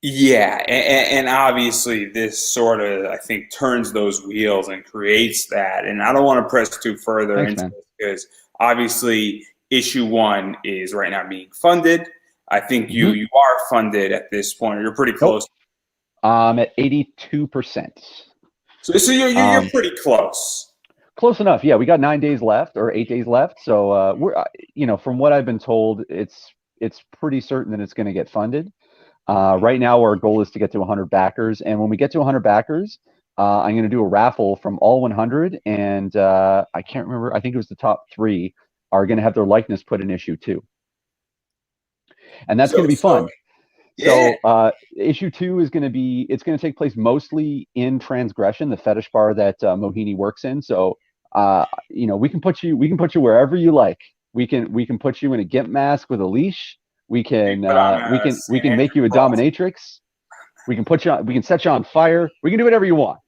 Yeah, and obviously this sort of, I think, turns those wheels and creates that. And I don't want to press too further Thanks, into man. this because obviously issue one is right now being funded. I think you Hmm. you are funded at this point. You're pretty Nope. close. I'm at 82%. So you're Um, pretty close. Close enough. Yeah, we got 9 days left or 8 days left. So from what I've been told, it's pretty certain that it's going to get funded. Right now, our goal is to get to 100 backers, and when we get to 100 backers, I'm going to do a raffle from all 100, and I can't remember. I think it was the top three are going to have their likeness put in issue two, and that's going So to be so fun. yeah. So issue two is going to be, it's going to take place mostly in Transgression, the fetish bar that Mohini works in. So we can put you wherever you like. We can put you in a gimp mask with a leash. We You can put on uh, we a can we St. can make Andrew you a cross. dominatrix. We can set you on fire. We can do whatever you want.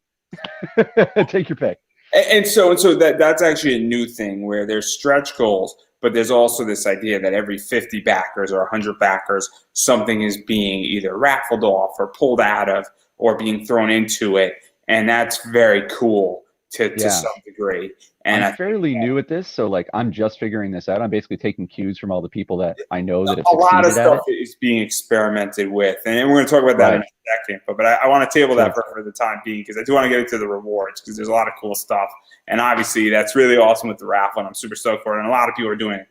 Take your pick. And so that's actually a new thing where there's stretch goals, but there's also this idea that every 50 backers or 100 backers, something is being either raffled off or pulled out of or being thrown into it, and that's very cool to Yeah. some degree. And I'm I think fairly new at this, so like I'm just figuring this out. I'm basically taking cues from all the people that I know that have a lot of succeeded at stuff it. is being experimented with, and we're going to talk about that in Right. a second. But I want to table that Sure. for the time being because I do want to get into the rewards because there's a lot of cool stuff, and obviously that's really awesome with the raffle, and I'm super stoked for it. And a lot of people are doing it.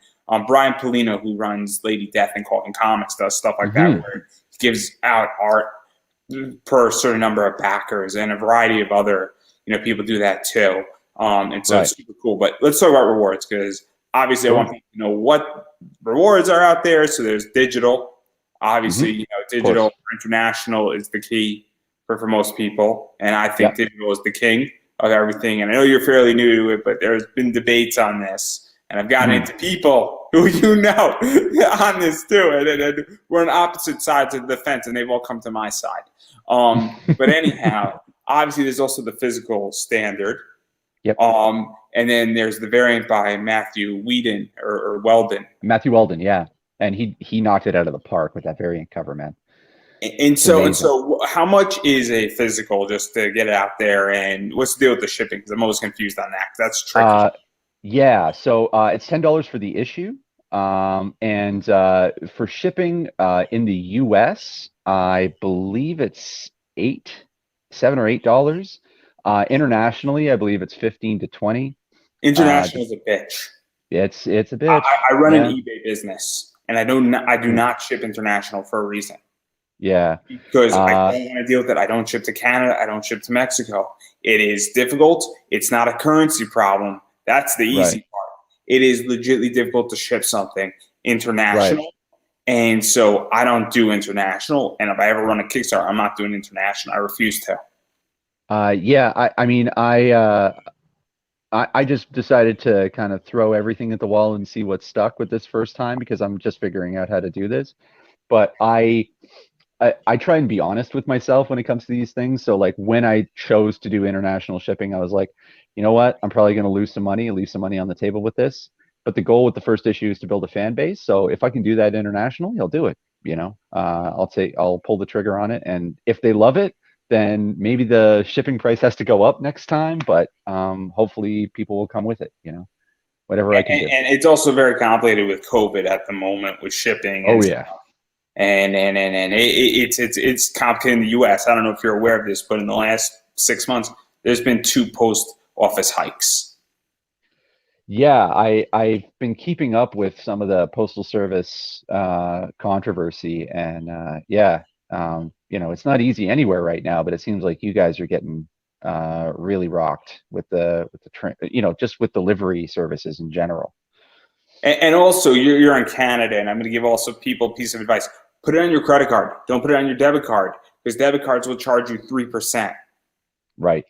Brian Polino, who runs Lady Death and Calling Comics, does stuff like that Hmm. where he gives out art per a certain number of backers, and a variety of other people do that too. And so Right. it's super cool. But let's talk about rewards because obviously I want Sure. people to know what rewards are out there. So there's digital. Hmm. Obviously, Of digital course. or international is the key for most people. And I think Yep. digital is the king of everything. And I know you're fairly new to it, but there's been debates on this. And I've gotten Mm. into people who on this too. And we're on opposite sides of the fence, and they've all come to my side. But anyhow, obviously, there's also the physical standard. Yep. And then there's the variant by Matthew Whedon or Weldon. Matthew Weldon, yeah. And he knocked it out of the park with that variant cover, man. And It's so and amazing. so, how much is a physical just to get it out there? And what's the deal with the shipping? Because I'm always confused on that. 'Cause that's tricky. Uh yeah, so it's $10 for the issue. And for shipping in the US, I believe it's 7 or 8 dollars. Internationally, I believe it's 15 to 20. Uh, International is a bitch. it's a I, bitch. I run an Yeah. eBay business, and I do Mm. not ship international for a reason. Yeah. Because I Uh, don't want to deal with it. I don't ship to Canada. I don't ship to Mexico. It is difficult. It's not a currency problem. That's the right. easy part. It is legitimately difficult to ship something Right. international. And so I don't do international. And if I ever run a Kickstarter, I'm not doing international. I refuse to. Yeah, I mean, I just decided to kind of throw everything at the wall and see what stuck with this first time because I'm just figuring out how to do this. But I try and be honest with myself when it comes to these things. So like when I chose to do international shipping, I was like, you know what? I'm probably going to lose some money, leave some money on the table with this. But the goal with the first issue is to build a fan base. So if I can do that internationally, I'll do it. I'll pull the trigger on it, and if they love it, then maybe the shipping price has to go up next time. But hopefully people will come with it. Whatever I can do. And it's also very complicated with COVID at the moment with shipping Oh and yeah. it's complicated in the U.S. I don't know if you're aware of this, but in the last 6 months, there's been 2 post office hikes. Yeah, I've been keeping up with some of the Postal Service controversy, and it's not easy anywhere right now, but it seems like you guys are getting really rocked with just with delivery services in general. And also, you're in Canada, and I'm going to give also people a piece of advice: put it on your credit card. Don't put it on your debit card because debit cards will charge you 3%. Right.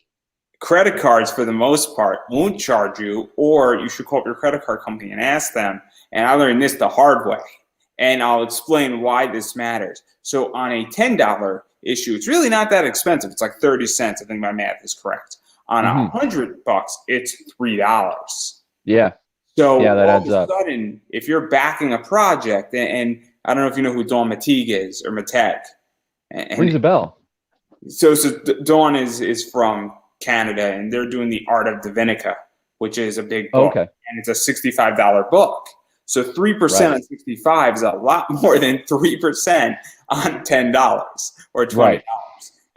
Credit cards, for the most part, won't charge you, or you should call up your credit card company and ask them. And I learned this the hard way. And I'll explain why this matters. So on a $10 issue, it's really not that expensive. It's like 30 cents. I think my math is correct. On $100, it's $3. Yeah. So Yeah, that all of adds a up. sudden, if you're backing a project, and I don't know if you know who Dawn Mateague is or Mateague, Rings and a bell. so Dawn is from Canada, and they're doing the Art of Divinica, which is a big Oh, book, okay. and it's a $65 book. So 3% Right. on 65 is a lot more than 3% on $10 or $20. Right.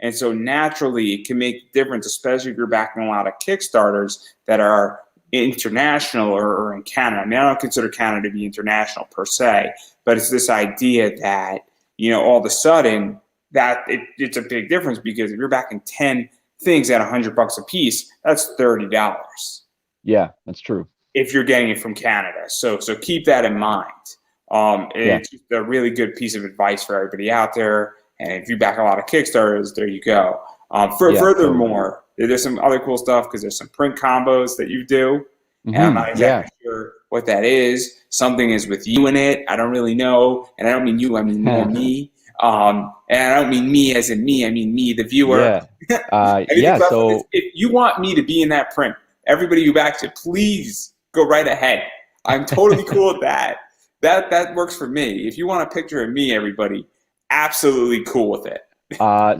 And so naturally, it can make a difference, especially if you're backing a lot of Kickstarters that are international or in Canada. I mean, I don't consider Canada to be international per se, but it's this idea that, all of a sudden that it's a big difference, because if you're backing 10 things at $100 a piece, that's $30 Yeah, that's true. if you're getting it from Canada. So keep that in mind. It's just a really good piece of advice for everybody out there. And if you back a lot of Kickstarters, there you go. Furthermore, there's some other cool stuff, because there's some print combos that you do. And I'm not exactly sure what that is. Something is with you in it. I don't really know. And I don't mean you, I mean more me. And I don't mean me as in me. I mean me, the viewer. Yeah. So if you want me to be in that print, everybody who backs it, please go right ahead. I'm totally cool with that. That works for me. If you want a picture of me, everybody, absolutely cool with it.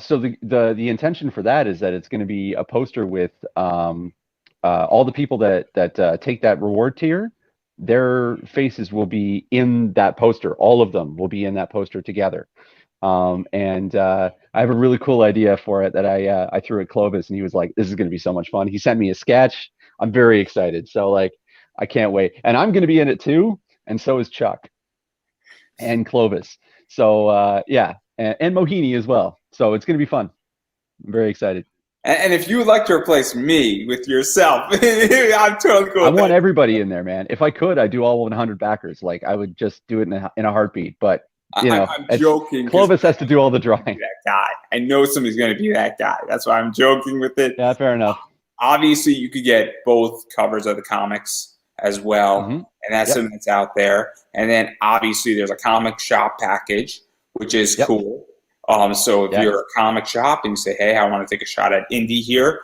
so the intention for that is that it's going to be a poster with all the people that take that reward tier. Their faces will be in that poster. All of them will be in that poster together. And I have a really cool idea for it that I threw at Clovis, and he was like, "This is going to be so much fun." He sent me a sketch. I'm very excited. So like, I can't wait. And I'm going to be in it too. And so is Chuck and Clovis. So yeah, and Mohini as well. So it's going to be fun. I'm very excited. And if you would like to replace me with yourself, I'm totally cool I with want that. everybody in there, man. If I could, I'd do all 100 backers. Like I would just do it in a heartbeat. But I'm joking. Clovis has to do all the drawing. That guy. I know somebody's going to be that guy. That's why I'm joking with it. Yeah, fair enough. Obviously, you could get both covers of the comics as well, and that's something that's out there. And then obviously there's a comic shop package, which is cool. So if you're a comic shop and you say, "Hey, I want to take a shot at indie here,"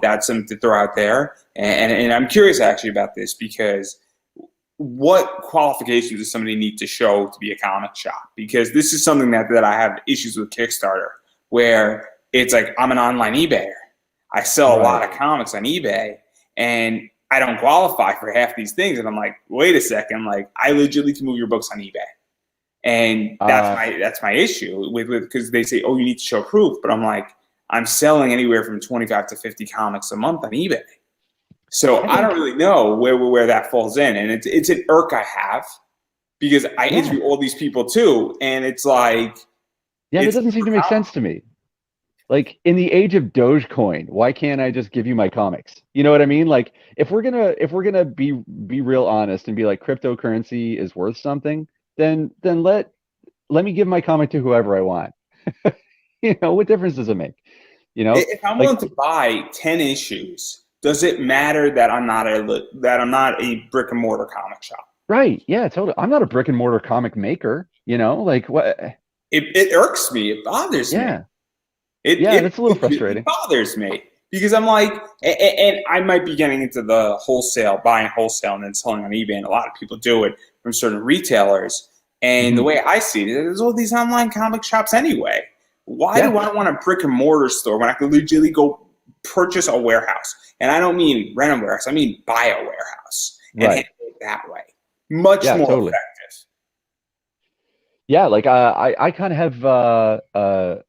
that's something to throw out there. And I'm curious actually about this, because what qualifications does somebody need to show to be a comic shop? Because this is something that I have issues with Kickstarter, where it's like, I'm an online eBayer. I sell a lot of comics on eBay, and I don't qualify for half these things. And I'm like, wait a second, like, I legitimately can move your books on eBay. And that's my issue with because they say, oh, you need to show proof. But I'm like, I'm selling anywhere from 25 to 50 comics a month on eBay. So I don't really know where that falls in. And it's an irk I have, because I interview all these people too. And it's like, it doesn't seem to make sense to me. Like, in the age of Dogecoin, why can't I just give you my comics? You know what I mean? Like, if we're gonna be real honest and be like, cryptocurrency is worth something, then let me give my comic to whoever I want. What difference does it make? If I'm willing to buy 10 issues, does it matter that I'm not a brick and mortar comic shop? Right. Yeah, totally. I'm not a brick and mortar comic maker, like what? It irks me. It bothers me. That's a little frustrating. It bothers me, because I'm like, and I might be getting into the buying wholesale and then selling on eBay, and a lot of people do it from certain retailers. And the way I see it, there's all these online comic shops anyway. Why do I want a brick and mortar store when I could legitimately go purchase a warehouse? And I don't mean rent a warehouse, I mean buy a warehouse and handle it that way. Much more effective. Yeah, like I kind of have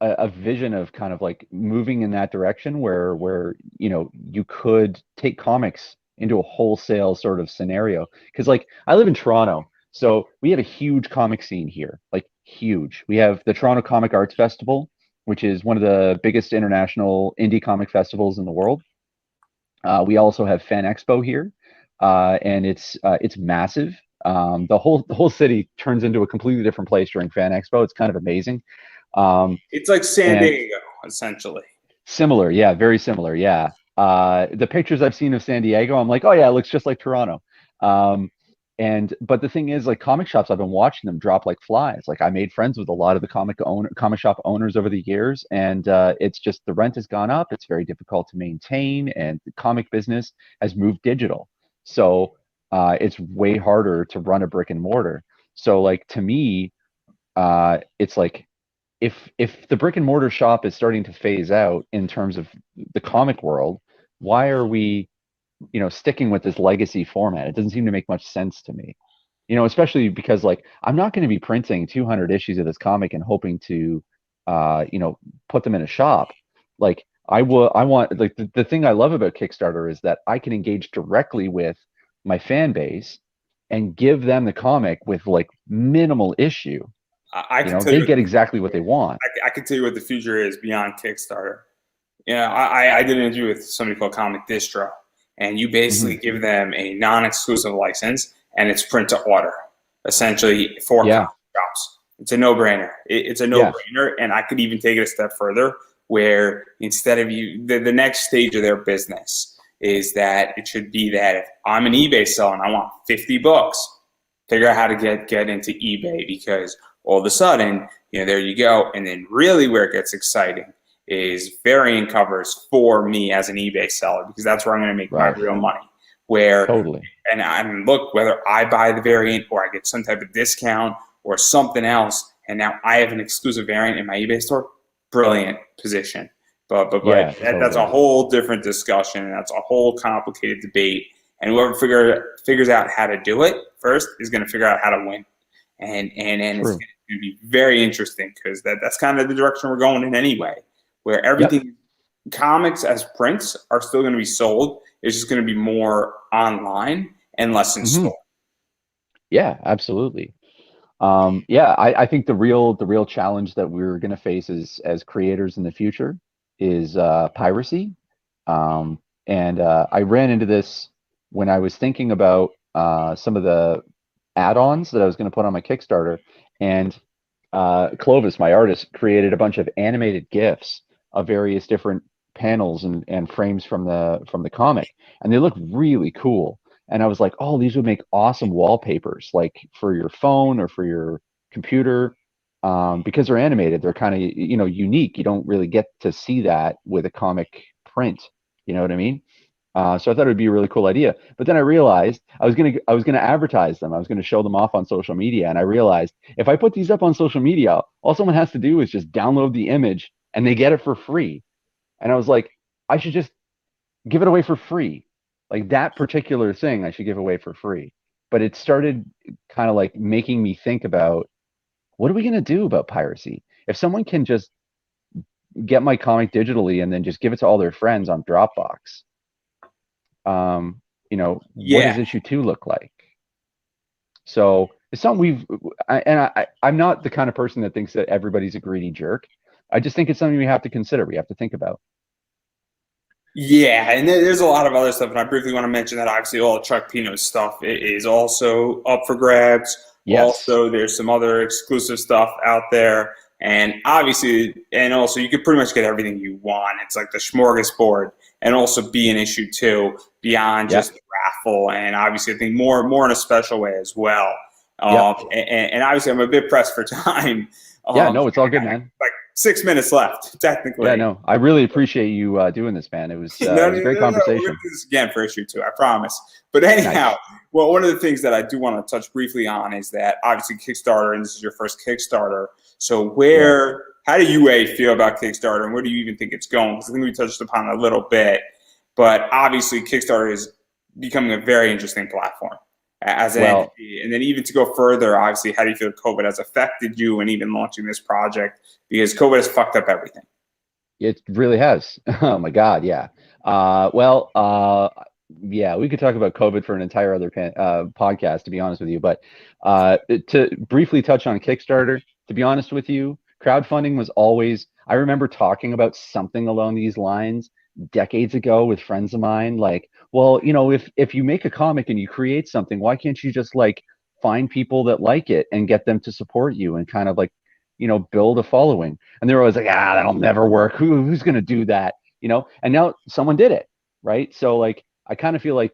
a vision of kind of like moving in that direction where you could take comics into a wholesale sort of scenario, because like I live in Toronto, so we have a huge comic scene here, like huge. We have the Toronto Comic Arts Festival, which is one of the biggest international indie comic festivals in the world. We also have Fan Expo here, and it's massive. The whole city turns into a completely different place during Fan Expo. It's kind of amazing. It's like San And Diego, essentially. similar, yeah, very similar, yeah. The pictures I've seen of San Diego, I'm like, oh yeah, it looks just like Toronto. Um, and but the thing is, like comic shops, I've been watching them drop like flies. Like I made friends with a lot of the comic shop owners over the years, and it's just the rent has gone up. It's very difficult to maintain, and the comic business has moved digital. So it's way harder to run a brick and mortar. So like to me, it's like if the brick and mortar shop is starting to phase out in terms of the comic world, why are we, sticking with this legacy format? It doesn't seem to make much sense to me. Especially because like I'm not going to be printing 200 issues of this comic and hoping to, put them in a shop. Like I want like the thing I love about Kickstarter is that I can engage directly with my fan base and give them the comic with like minimal issue. I can tell you They what get exactly what they want. I can tell you what the future is beyond Kickstarter. I did an interview with somebody called Comic Distro, and you basically Hmm. give them a non-exclusive license, and it's print to order, essentially for comic Yeah, shops. It's a no-brainer. It's a yeah, no-brainer, and I could even take it a step further, where instead of the next stage of their business is that it should be that if I'm an eBay seller and I want 50 books, figure out how to get into eBay because all of a sudden, there you go. And then really where it gets exciting is variant covers for me as an eBay seller because that's where I'm going to make my right. real money. Where Totally. and look, whether I buy the variant or I get some type of discount or something else, and now I have an exclusive variant in my eBay store, brilliant position. But Yeah, that's a totally. whole different discussion, and that's a whole complicated debate. And whoever figures out how to do it first is going to figure out how to win. And it's True. going to be very interesting because that's kind of the direction we're going in anyway, where Yep. everything comics as prints are still going to be sold. It's just going to be more online and less in Hmm. store. Yeah, absolutely. Yeah, I think the real challenge that we're going to face as creators in the future is piracy. And I ran into this when I was thinking about some of the add-ons that I was going to put on my Kickstarter, and Clovis, my artist, created a bunch of animated GIFs of various different panels and frames from the comic, and they look really cool. And I was like, oh, these would make awesome wallpapers, like for your phone or for your computer, because they're animated. They're kind of unique. You don't really get to see that with a comic print. You know what I mean? So I thought it would be a really cool idea. But then I realized I was gonna advertise them. I was gonna show them off on social media, and I realized if I put these up on social media, all someone has to do is just download the image and they get it for free. And I was like, I should just give it away for free. Like that particular thing, I should give away for free. But it started kind of like making me think about what are we gonna do about piracy? If someone can just get my comic digitally and then just give it to all their friends on Dropbox, um, what Yeah, does issue two look like? So it's something I'm not the kind of person that thinks that everybody's a greedy jerk. I just think it's something we have to consider. We have to think about. yeah, and there's a lot of other stuff, and I briefly want to mention that obviously all Chuck Pino's stuff is also up for grabs. Yes. Also, there's some other exclusive stuff out there, and obviously, and also you could pretty much get everything you want. It's like the smorgasbord, and also be an issue too beyond just Yep. the raffle, and obviously I think more in a special way as well. Yep. And obviously I'm a bit pressed for time. Yeah. Um, No, it's all I good, got man. like 6 minutes left Yeah. technically. No, I really appreciate you doing this, man. It was No, it no, was a no, great no. We're gonna conversation. do this again for issue two, I promise. But anyhow, Nice. well, one of the things that I do want to touch briefly on is that obviously Kickstarter, and this is your first Kickstarter. So Yeah. how do you feel about Kickstarter, and where do you even think it's going? Because I think we touched upon it a little bit, but obviously Kickstarter is becoming a very interesting platform as an Well, entity. And then even to go further, obviously, how do you feel COVID has affected you and even launching this project? Because COVID has fucked up everything. it really has. Oh my God, yeah. Well, yeah, we could talk about COVID for an entire other podcast, to be honest with you. But to briefly touch on Kickstarter, to be honest with you, crowdfunding was always. I remember talking about something along these lines decades ago with friends of mine. Like, well, if you make a comic and you create something, why can't you just like find people that like it and get them to support you and kind of like, build a following. And they're always like, that'll never work. Who's going to do that? And now someone did it, right? So like, I kind of feel like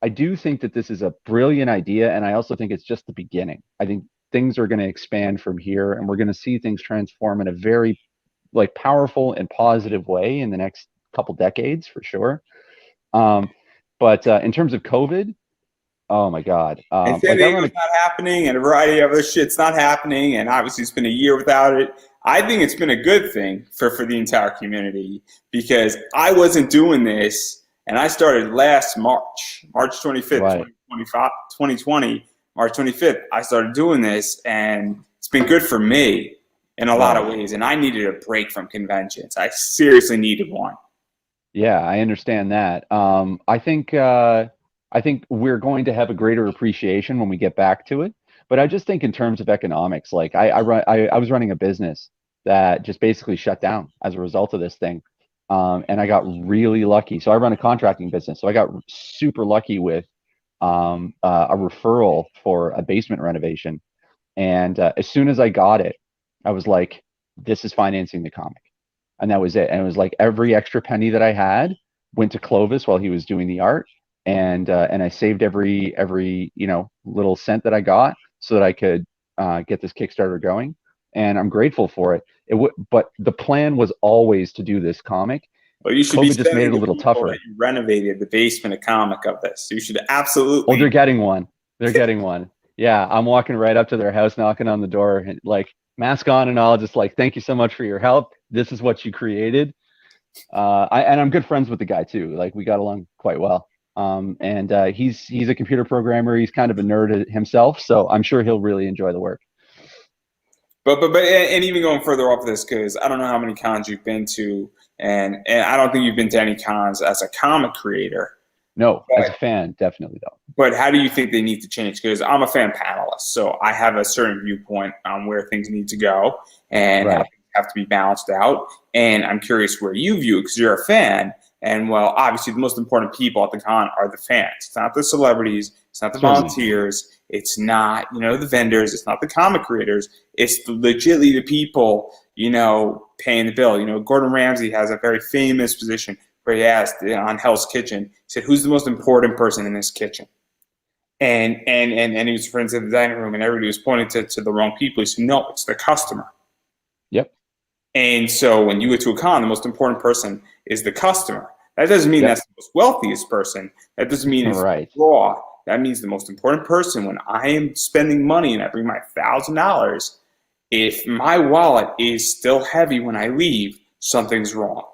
I do think that this is a brilliant idea. And I also think it's just the beginning. I think things are going to expand from here, and we're going to see things transform in a very like powerful and positive way in the next couple decades for sure. But in terms of COVID, oh my God. And San Like I run Diego's not happening, and a variety of other shit's not happening, and obviously it's been a year without it. I think it's been a good thing for the entire community, because I wasn't doing this, and I started last March 25th, right. 2020, March 25th. I started doing this, and it's been good for me in a lot Right. of ways, and I needed a break from conventions. I seriously needed one. Yeah, I understand that. I think we're going to have a greater appreciation when we get back to it. But I just think in terms of economics, like I was running a business that just basically shut down as a result of this thing. And I got really lucky. So I run a contracting business. So I got super lucky with a referral for a basement renovation. And as soon as I got it, I was like, this is financing the comic. And that was it. And it was like every extra penny that I had went to Clovis while he was doing the art, and I saved every little cent that I got so that I could get this Kickstarter going, and I'm grateful for it. But the plan was always to do this comic. Well, you should be COVID just made sending it a the little people that tougher. you renovated the basement a comic of this. You should Oh, they're absolutely. getting one. They're getting one. Yeah, I'm walking right up to their house, knocking on the door, and like mask on and all, just like, thank you so much for your help. This is what you created. And I'm good friends with the guy too. Like we got along quite well. And he's a computer programmer. He's kind of a nerd himself, so I'm sure he'll really enjoy the work. And even going further off this, because I don't know how many cons you've been to, and I don't think you've been to any cons as a comic creator. No, as a But fan, definitely though. but how do you think they need to change? Because I'm a fan panelist, so I have a certain viewpoint on where things need to go and how Right. things have to be balanced out. And I'm curious where you view it, because you're a fan. And well, obviously, the most important people at the con are the fans. It's not the celebrities. It's not the Certainly. volunteers. It's not the vendors. It's not the comic creators. It's legitimately the people paying the bill. Gordon Ramsay has a very famous position where he asked on Hell's Kitchen, he said, "Who's the most important person in this kitchen?" And he was referring to the dining room, and everybody was pointing to the wrong people. He said, "No, it's the customer." Yep. And so when you go to a con, the most important person is the customer. That doesn't mean Yep. that's the most wealthiest person. That doesn't mean it's Right. raw. That means the most important person, when I am spending money and I bring my $1,000, if my wallet is still heavy when I leave, something's wrong.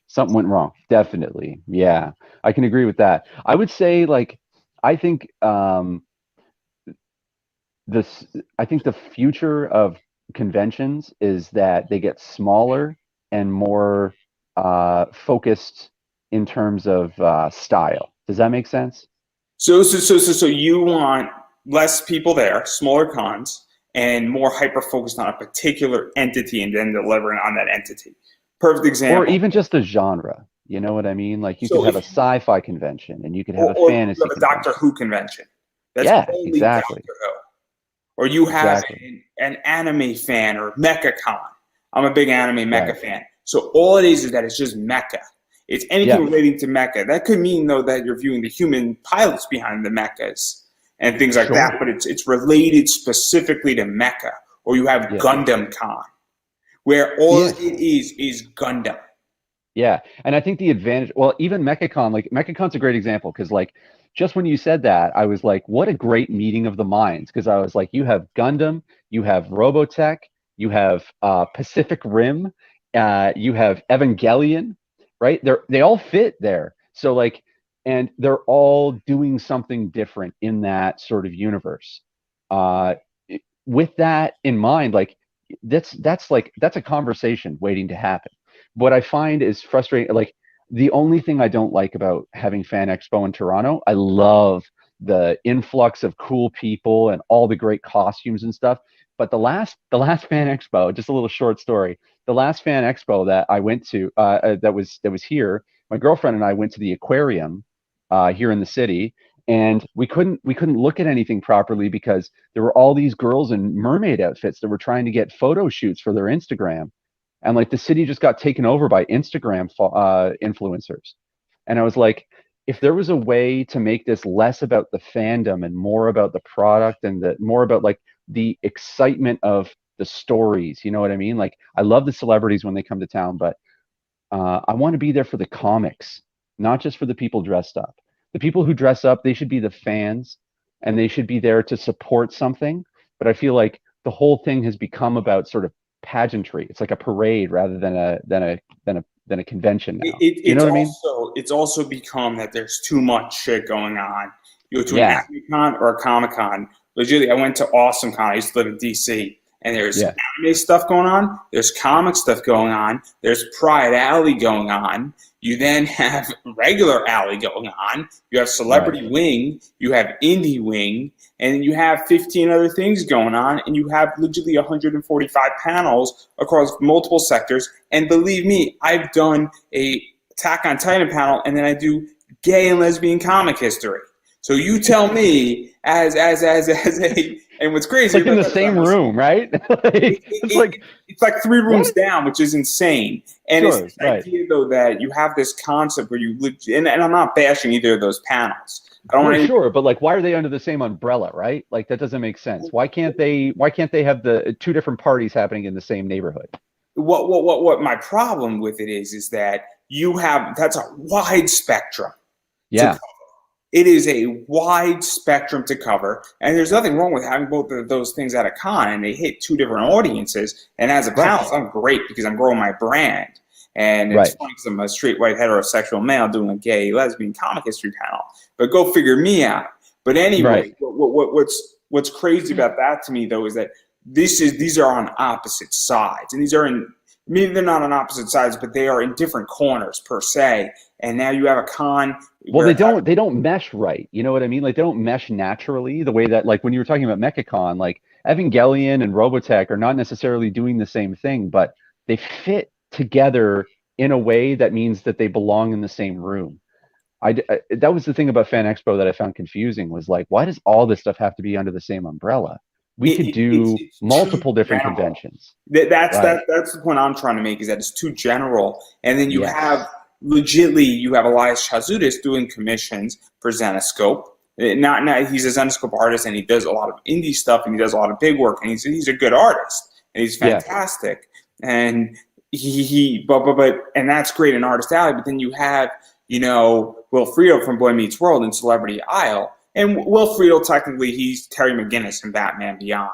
Something went wrong. Definitely. Yeah. I can agree with that. I would say like I think this I think the future of conventions is that they get smaller and more focused in terms of style. Does that make sense? So you want less people there, smaller cons, and more hyper focused on a particular entity and then delivering on that entity. Perfect Or example. even just a genre. You know what I mean? Like you could So have a if sci-fi convention and you could have a or you fantasy have a Doctor convention. Who convention that's Yeah, only exactly. Doctor Who, or you have Exactly. an anime fan or mecha con. I'm a big anime mecha Right. fan. So all it is that it's just mecha. It's anything Yeah, relating to mecha. That could mean though that you're viewing the human pilots behind the mechas and things like that, sure. but it's related specifically to mecha. Or you have Yeah. Gundam Con, where all Yeah. it is Gundam. Yeah. And I think the advantage, well, even MechaCon, like MechaCon's a great example because like just when you said that, I was like, what a great meeting of the minds. Because I was like, you have Gundam, you have Robotech, you have Pacific Rim, you have Evangelion, right? They all fit there. So like, and they're all doing something different in that sort of universe. Uh, with that in mind, like that's a conversation waiting to happen. What I find is frustrating, like the only thing I don't like about having Fan Expo in Toronto, I love the influx of cool people and all the great costumes and stuff. But the last Fan Expo, just a little short story. The last Fan Expo that I went to, that was here. My girlfriend and I went to the aquarium here in the city, and we couldn't look at anything properly because there were all these girls in mermaid outfits that were trying to get photo shoots for their Instagram, and like the city just got taken over by Instagram influencers. And I was like, if there was a way to make this less about the fandom and more about the product and the more about like the excitement of the stories, you know what I mean? Like I love the celebrities when they come to town, but I want to be there for the comics, not just for the people dressed up. The people who dress up, they should be the fans and they should be there to support something. But I feel like the whole thing has become about sort of pageantry. It's like a parade rather than a convention now. Do you know what I mean? It's also become that there's too much shit going on. You go to an Yeah, Anime Con or a Comic Con. Legitimately, I went to Awesome Con. I used to live in DC, and there's yeah, anime stuff going on. There's comic stuff going on. There's Pride Alley going on. You then have regular alley going on. You have right. Celebrity Wing. You have Indie Wing. And you have 15 other things going on. And you have legitimately 145 panels across multiple sectors. And believe me, I've done a Attack on Titan panel, and then I do gay and lesbian comic history. So you tell me, as a, and what's It's crazy like in about the that is same room, right? it, Like, it, it's it, like it's like three rooms what? down, which is insane. And it's Sure, this right. idea though that you have this concept where and I'm not bashing either of those panels. I don't No, want to. sure, but like, why are they under the same umbrella, right? Like, that doesn't make sense. Why can't they have the two different parties happening in the same neighborhood? What my problem with it is that that's a wide spectrum to Yeah, it is a wide spectrum to cover, and there's nothing wrong with having both of those things at a con, and they hit two different audiences. And as a right, panelist, I'm great because I'm growing my brand. And it's right, funny because I'm a straight white heterosexual male doing a gay lesbian comic history panel. But go figure me out. But right. anyway, what's crazy about that to me though is that these are on opposite sides, and these are in maybe they're not on opposite sides, but they are in different corners per se. And now you have a con Well, where they don't mesh right. You know what I mean? Like they don't mesh naturally the way that like when you were talking about MechaCon, like Evangelion and Robotech are not necessarily doing the same thing, but they fit together in a way that means that they belong in the same room. That was the thing about Fan Expo that I found confusing was like, why does all this stuff have to be under the same umbrella? We could do it's too multiple different general. conventions. That's Right. that's the point I'm trying to make is that it's too general. And then Yes. you have Elias Chazudis doing commissions for Zenoscope. Not he's a Zenoscope artist and he does a lot of indie stuff and he does a lot of big work and he's a good artist and he's Yeah. fantastic. And but and that's great in Artist Alley. But then you have Will Friedle from Boy Meets World and Celebrity Isle. And Will Friedle, technically, he's Terry McGinnis in Batman Beyond.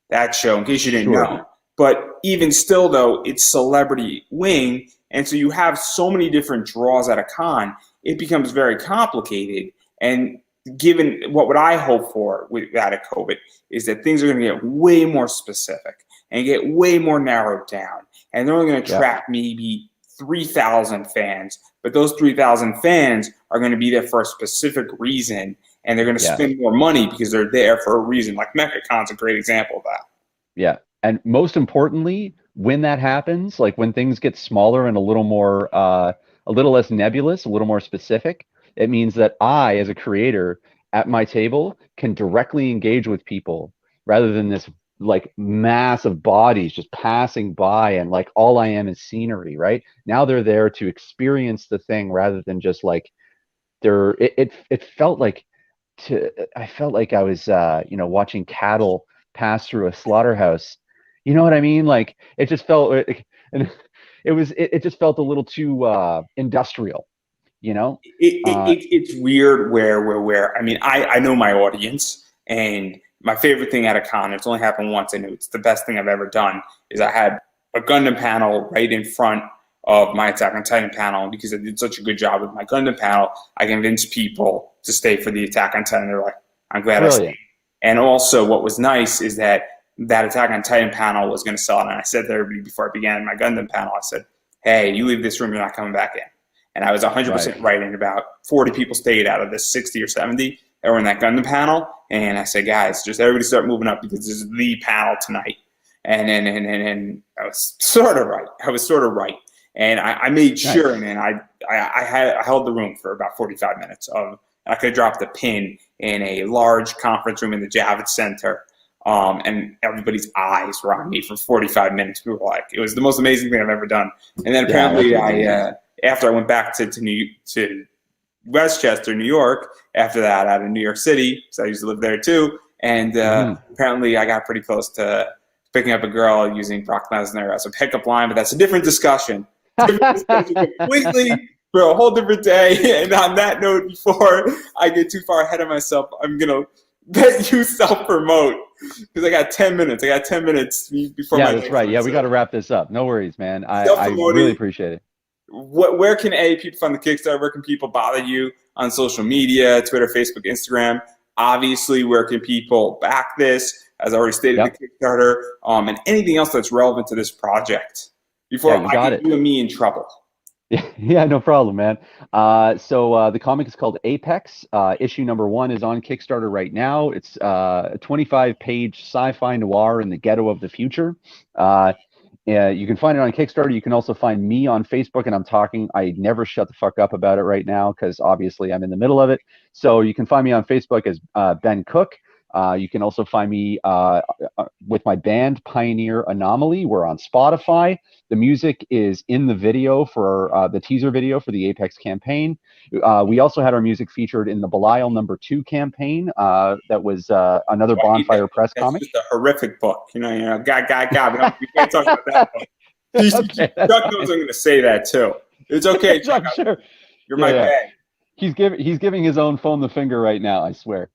That show, in case you didn't Sure. know. But even still, though, it's Celebrity Wing. And so you have so many different draws at a con, it becomes very complicated. And given what would I hope for with out of COVID is that things are going to get way more specific and get way more narrowed down. And they're only going to Yeah. track maybe 3,000 fans, but those 3,000 fans are going to be there for a specific reason, and they're going to Yeah. spend more money because they're there for a reason. Like MechaCon's a great example of that. Yeah. And most importantly, when that happens, like when things get smaller and a little less nebulous, a little more specific, it means that I, as a creator at my table, can directly engage with people rather than this like mass of bodies just passing by and like all I am is scenery, right? Now they're there to experience the thing rather than just like it felt like I felt like I was watching cattle pass through a slaughterhouse. You know what I mean? Like it just felt and it just felt a little too industrial, you know? It's weird where I mean I know my audience and my favorite thing at a con, it's only happened once and it's the best thing I've ever done, is I had a Gundam panel right in front of my Attack on Titan panel. Because I did such a good job with my Gundam panel, I convinced people to stay for the Attack on Titan. They're like, I'm glad I stayed. Brilliant. And also what was nice is that Attack on Titan panel was going to sell out. And I said to everybody before I began my Gundam panel, I said, hey, you leave this room, you're not coming back in. And I was Right. 100% right. And about 40 people stayed out of the 60 or 70 that were in that Gundam panel. And I said, guys, just everybody start moving up because this is the panel tonight. And I was sort of right. And I made sure, Nice. and then I held the room for about 45 minutes of I could have dropped a pin in a large conference room in the Javits Center. And everybody's eyes were on me for 45 minutes. We were like, it was the most amazing thing I've ever done. And then Yeah, that's apparently amazing. after I went back to Westchester, New York, after that out of New York City, because I used to live there too. And apparently I got pretty close to picking up a girl using Brock Lesnar as a pickup line, but that's a different discussion. Different discussion completely for a whole different day. And on that note, before I get too far ahead of myself, I'm going to let you self-promote because I got 10 minutes. I got 10 minutes before Yeah, my that's next right. one. Yeah, we So got to wrap this up. No worries, man. I really self-promoting, appreciate it. where can people find the Kickstarter? Where can people bother you on social media, Twitter, Facebook, Instagram? Obviously, where can people back this? As I already stated, the Yep. Kickstarter, and anything else that's relevant to this project Yeah, before you I got get it. you and me in trouble. Yeah, no problem, man. The comic is called Apex. Issue number 1 is on Kickstarter right now. It's a 25-page sci-fi noir in the ghetto of the future. Yeah, you can find it on Kickstarter. You can also find me on Facebook, and I never shut the fuck up about it right now because obviously I'm in the middle of it. So you can find me on Facebook as Ben Cook. You can also find me with my band Pioneer Anomaly. We're on Spotify. The music is in the video for the teaser video for the Apex campaign. We also had our music featured in the Belial #2 campaign. That was another Oh, I hate that Bonfire book. Press That's comic. just a horrific book. God. We can't talk about that book. Okay, that's Chuck knows fine. I'm going to say that too. It's okay, Chuck. I'm sure. You're Yeah, my yeah. bag. He's giving his own phone the finger right now, I swear.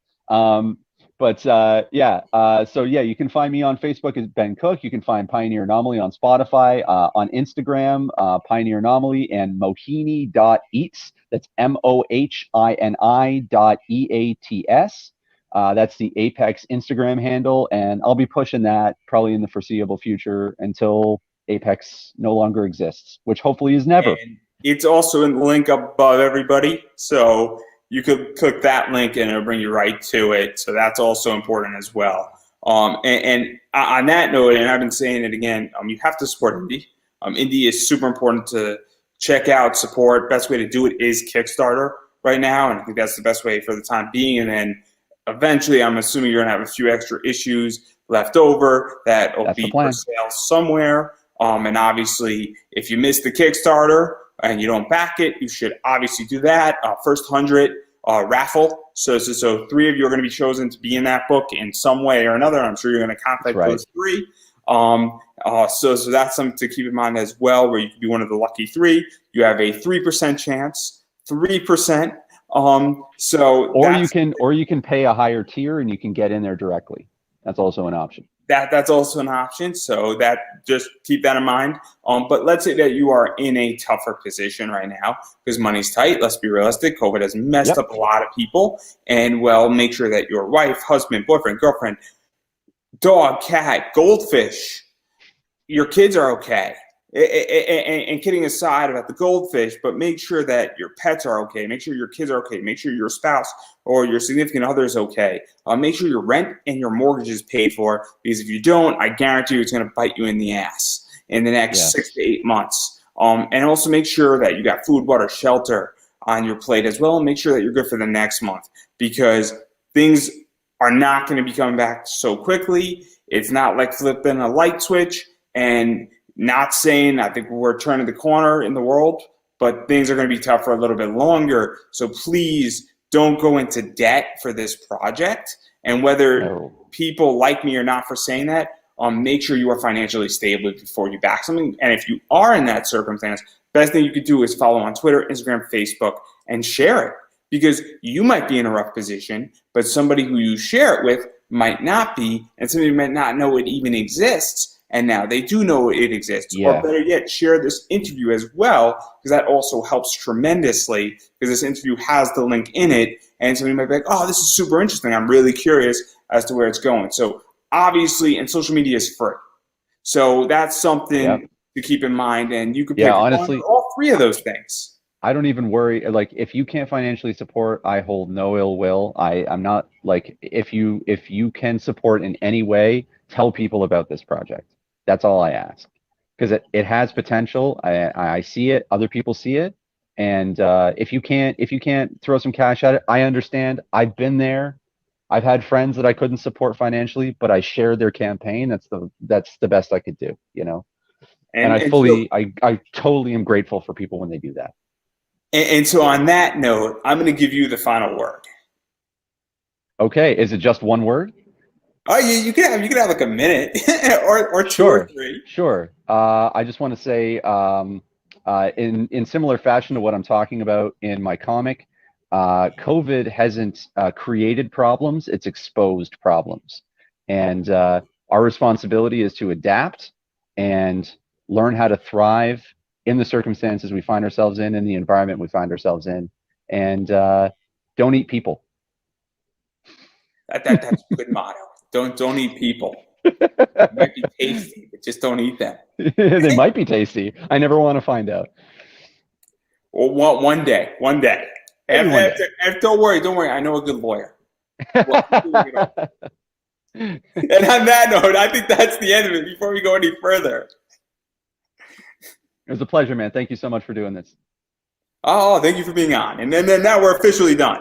But yeah, so yeah, you can find me on Facebook as Ben Cook. You can find Pioneer Anomaly on Spotify, on Instagram, Pioneer Anomaly, and Mohini.eats. That's MOHINI.EATS. That's the Apex Instagram handle, and I'll be pushing that probably in the foreseeable future until Apex no longer exists, which hopefully is never. And it's also in the link up above, everybody. So you could click that link and it'll bring you right to it. So that's also important as well. And on that note, and I've been saying it again, you have to support indie. Indie is super important to check out, support. Best way to do it is Kickstarter right now, and I think that's the best way for the time being. And then eventually, I'm assuming you're gonna have a few extra issues left over that will That's the be for plan. sale somewhere. And obviously, if you miss the Kickstarter and you don't back it, you should obviously do that. First 100 raffle. So 3 of you are going to be chosen to be in that book in some way or another. I'm sure you're going to That's contact right. those 3. So that's something to keep in mind as well, where you can be one of the lucky 3. You have a 3% chance, 3%. So Or you can pay a higher tier and you can get in there directly. That's also an option. that's also an option. So that just keep that in mind. But let's say that you are in a tougher position right now because money's tight. Let's be realistic. COVID has messed Yep. up a lot of people. And well, make sure that your wife, husband, boyfriend, girlfriend, dog, cat, goldfish, your kids are okay. And kidding aside about the goldfish, but make sure that your pets are okay. Make sure your kids are okay. Make sure your spouse or your significant other is okay. Make sure your rent and your mortgage is paid for, because if you don't, I guarantee you it's going to bite you in the ass in the next 6 Yes. to 8 months. And also make sure that you got food, water, shelter on your plate as well, and make sure that you're good for the next month, because things are not going to be coming back so quickly. It's not like flipping a light switch. And not saying I think we're turning the corner in the world, but things are going to be tough for a little bit longer. So please don't go into debt for this project. And whether No. people like me or not for saying that, make sure you are financially stable before you back something. And if you are in that circumstance, best thing you could do is follow on Twitter, Instagram, Facebook, and share it, because you might be in a rough position, but somebody who you share it with might not be, and somebody might not know it even exists. And now they do know it exists. Or Yeah. better yet, share this interview as well, because that also helps tremendously, because this interview has the link in it. And somebody might be like, oh, this is super interesting. I'm really curious as to where it's going. So obviously, and social media is free. So that's something Yep. to keep in mind. And you could Yeah, pick one or honestly, all 3 of those things. I don't even worry. Like, if you can't financially support, I hold no ill will. I'm not like, if you can support in any way, tell people about this project. That's all I ask, because it has potential. I see it. Other people see it. And if you can't throw some cash at it, I understand. I've been there. I've had friends that I couldn't support financially, but I shared their campaign. That's the best I could do, you know. And And so I totally am grateful for people when they do that. and so on that note, I'm going to give you the final word. Okay, is it just one word? Oh, you can have like a minute or two or Sure, three. sure. I just want to say, in similar fashion to what I'm talking about in my comic, COVID hasn't created problems; it's exposed problems, and our responsibility is to adapt and learn how to thrive in the circumstances we find ourselves in the environment we find ourselves in, and don't eat people. That's a good motto. Don't eat people. It might be tasty, but just don't eat them. They might be tasty. I never want to find out. Well, one day. Maybe one day. Don't worry. I know a good lawyer. We'll get over it. And on that note, I think that's the end of it. Before we go any further, It was a pleasure, man. Thank you so much for doing this. oh, thank you for being on. And then now we're officially done.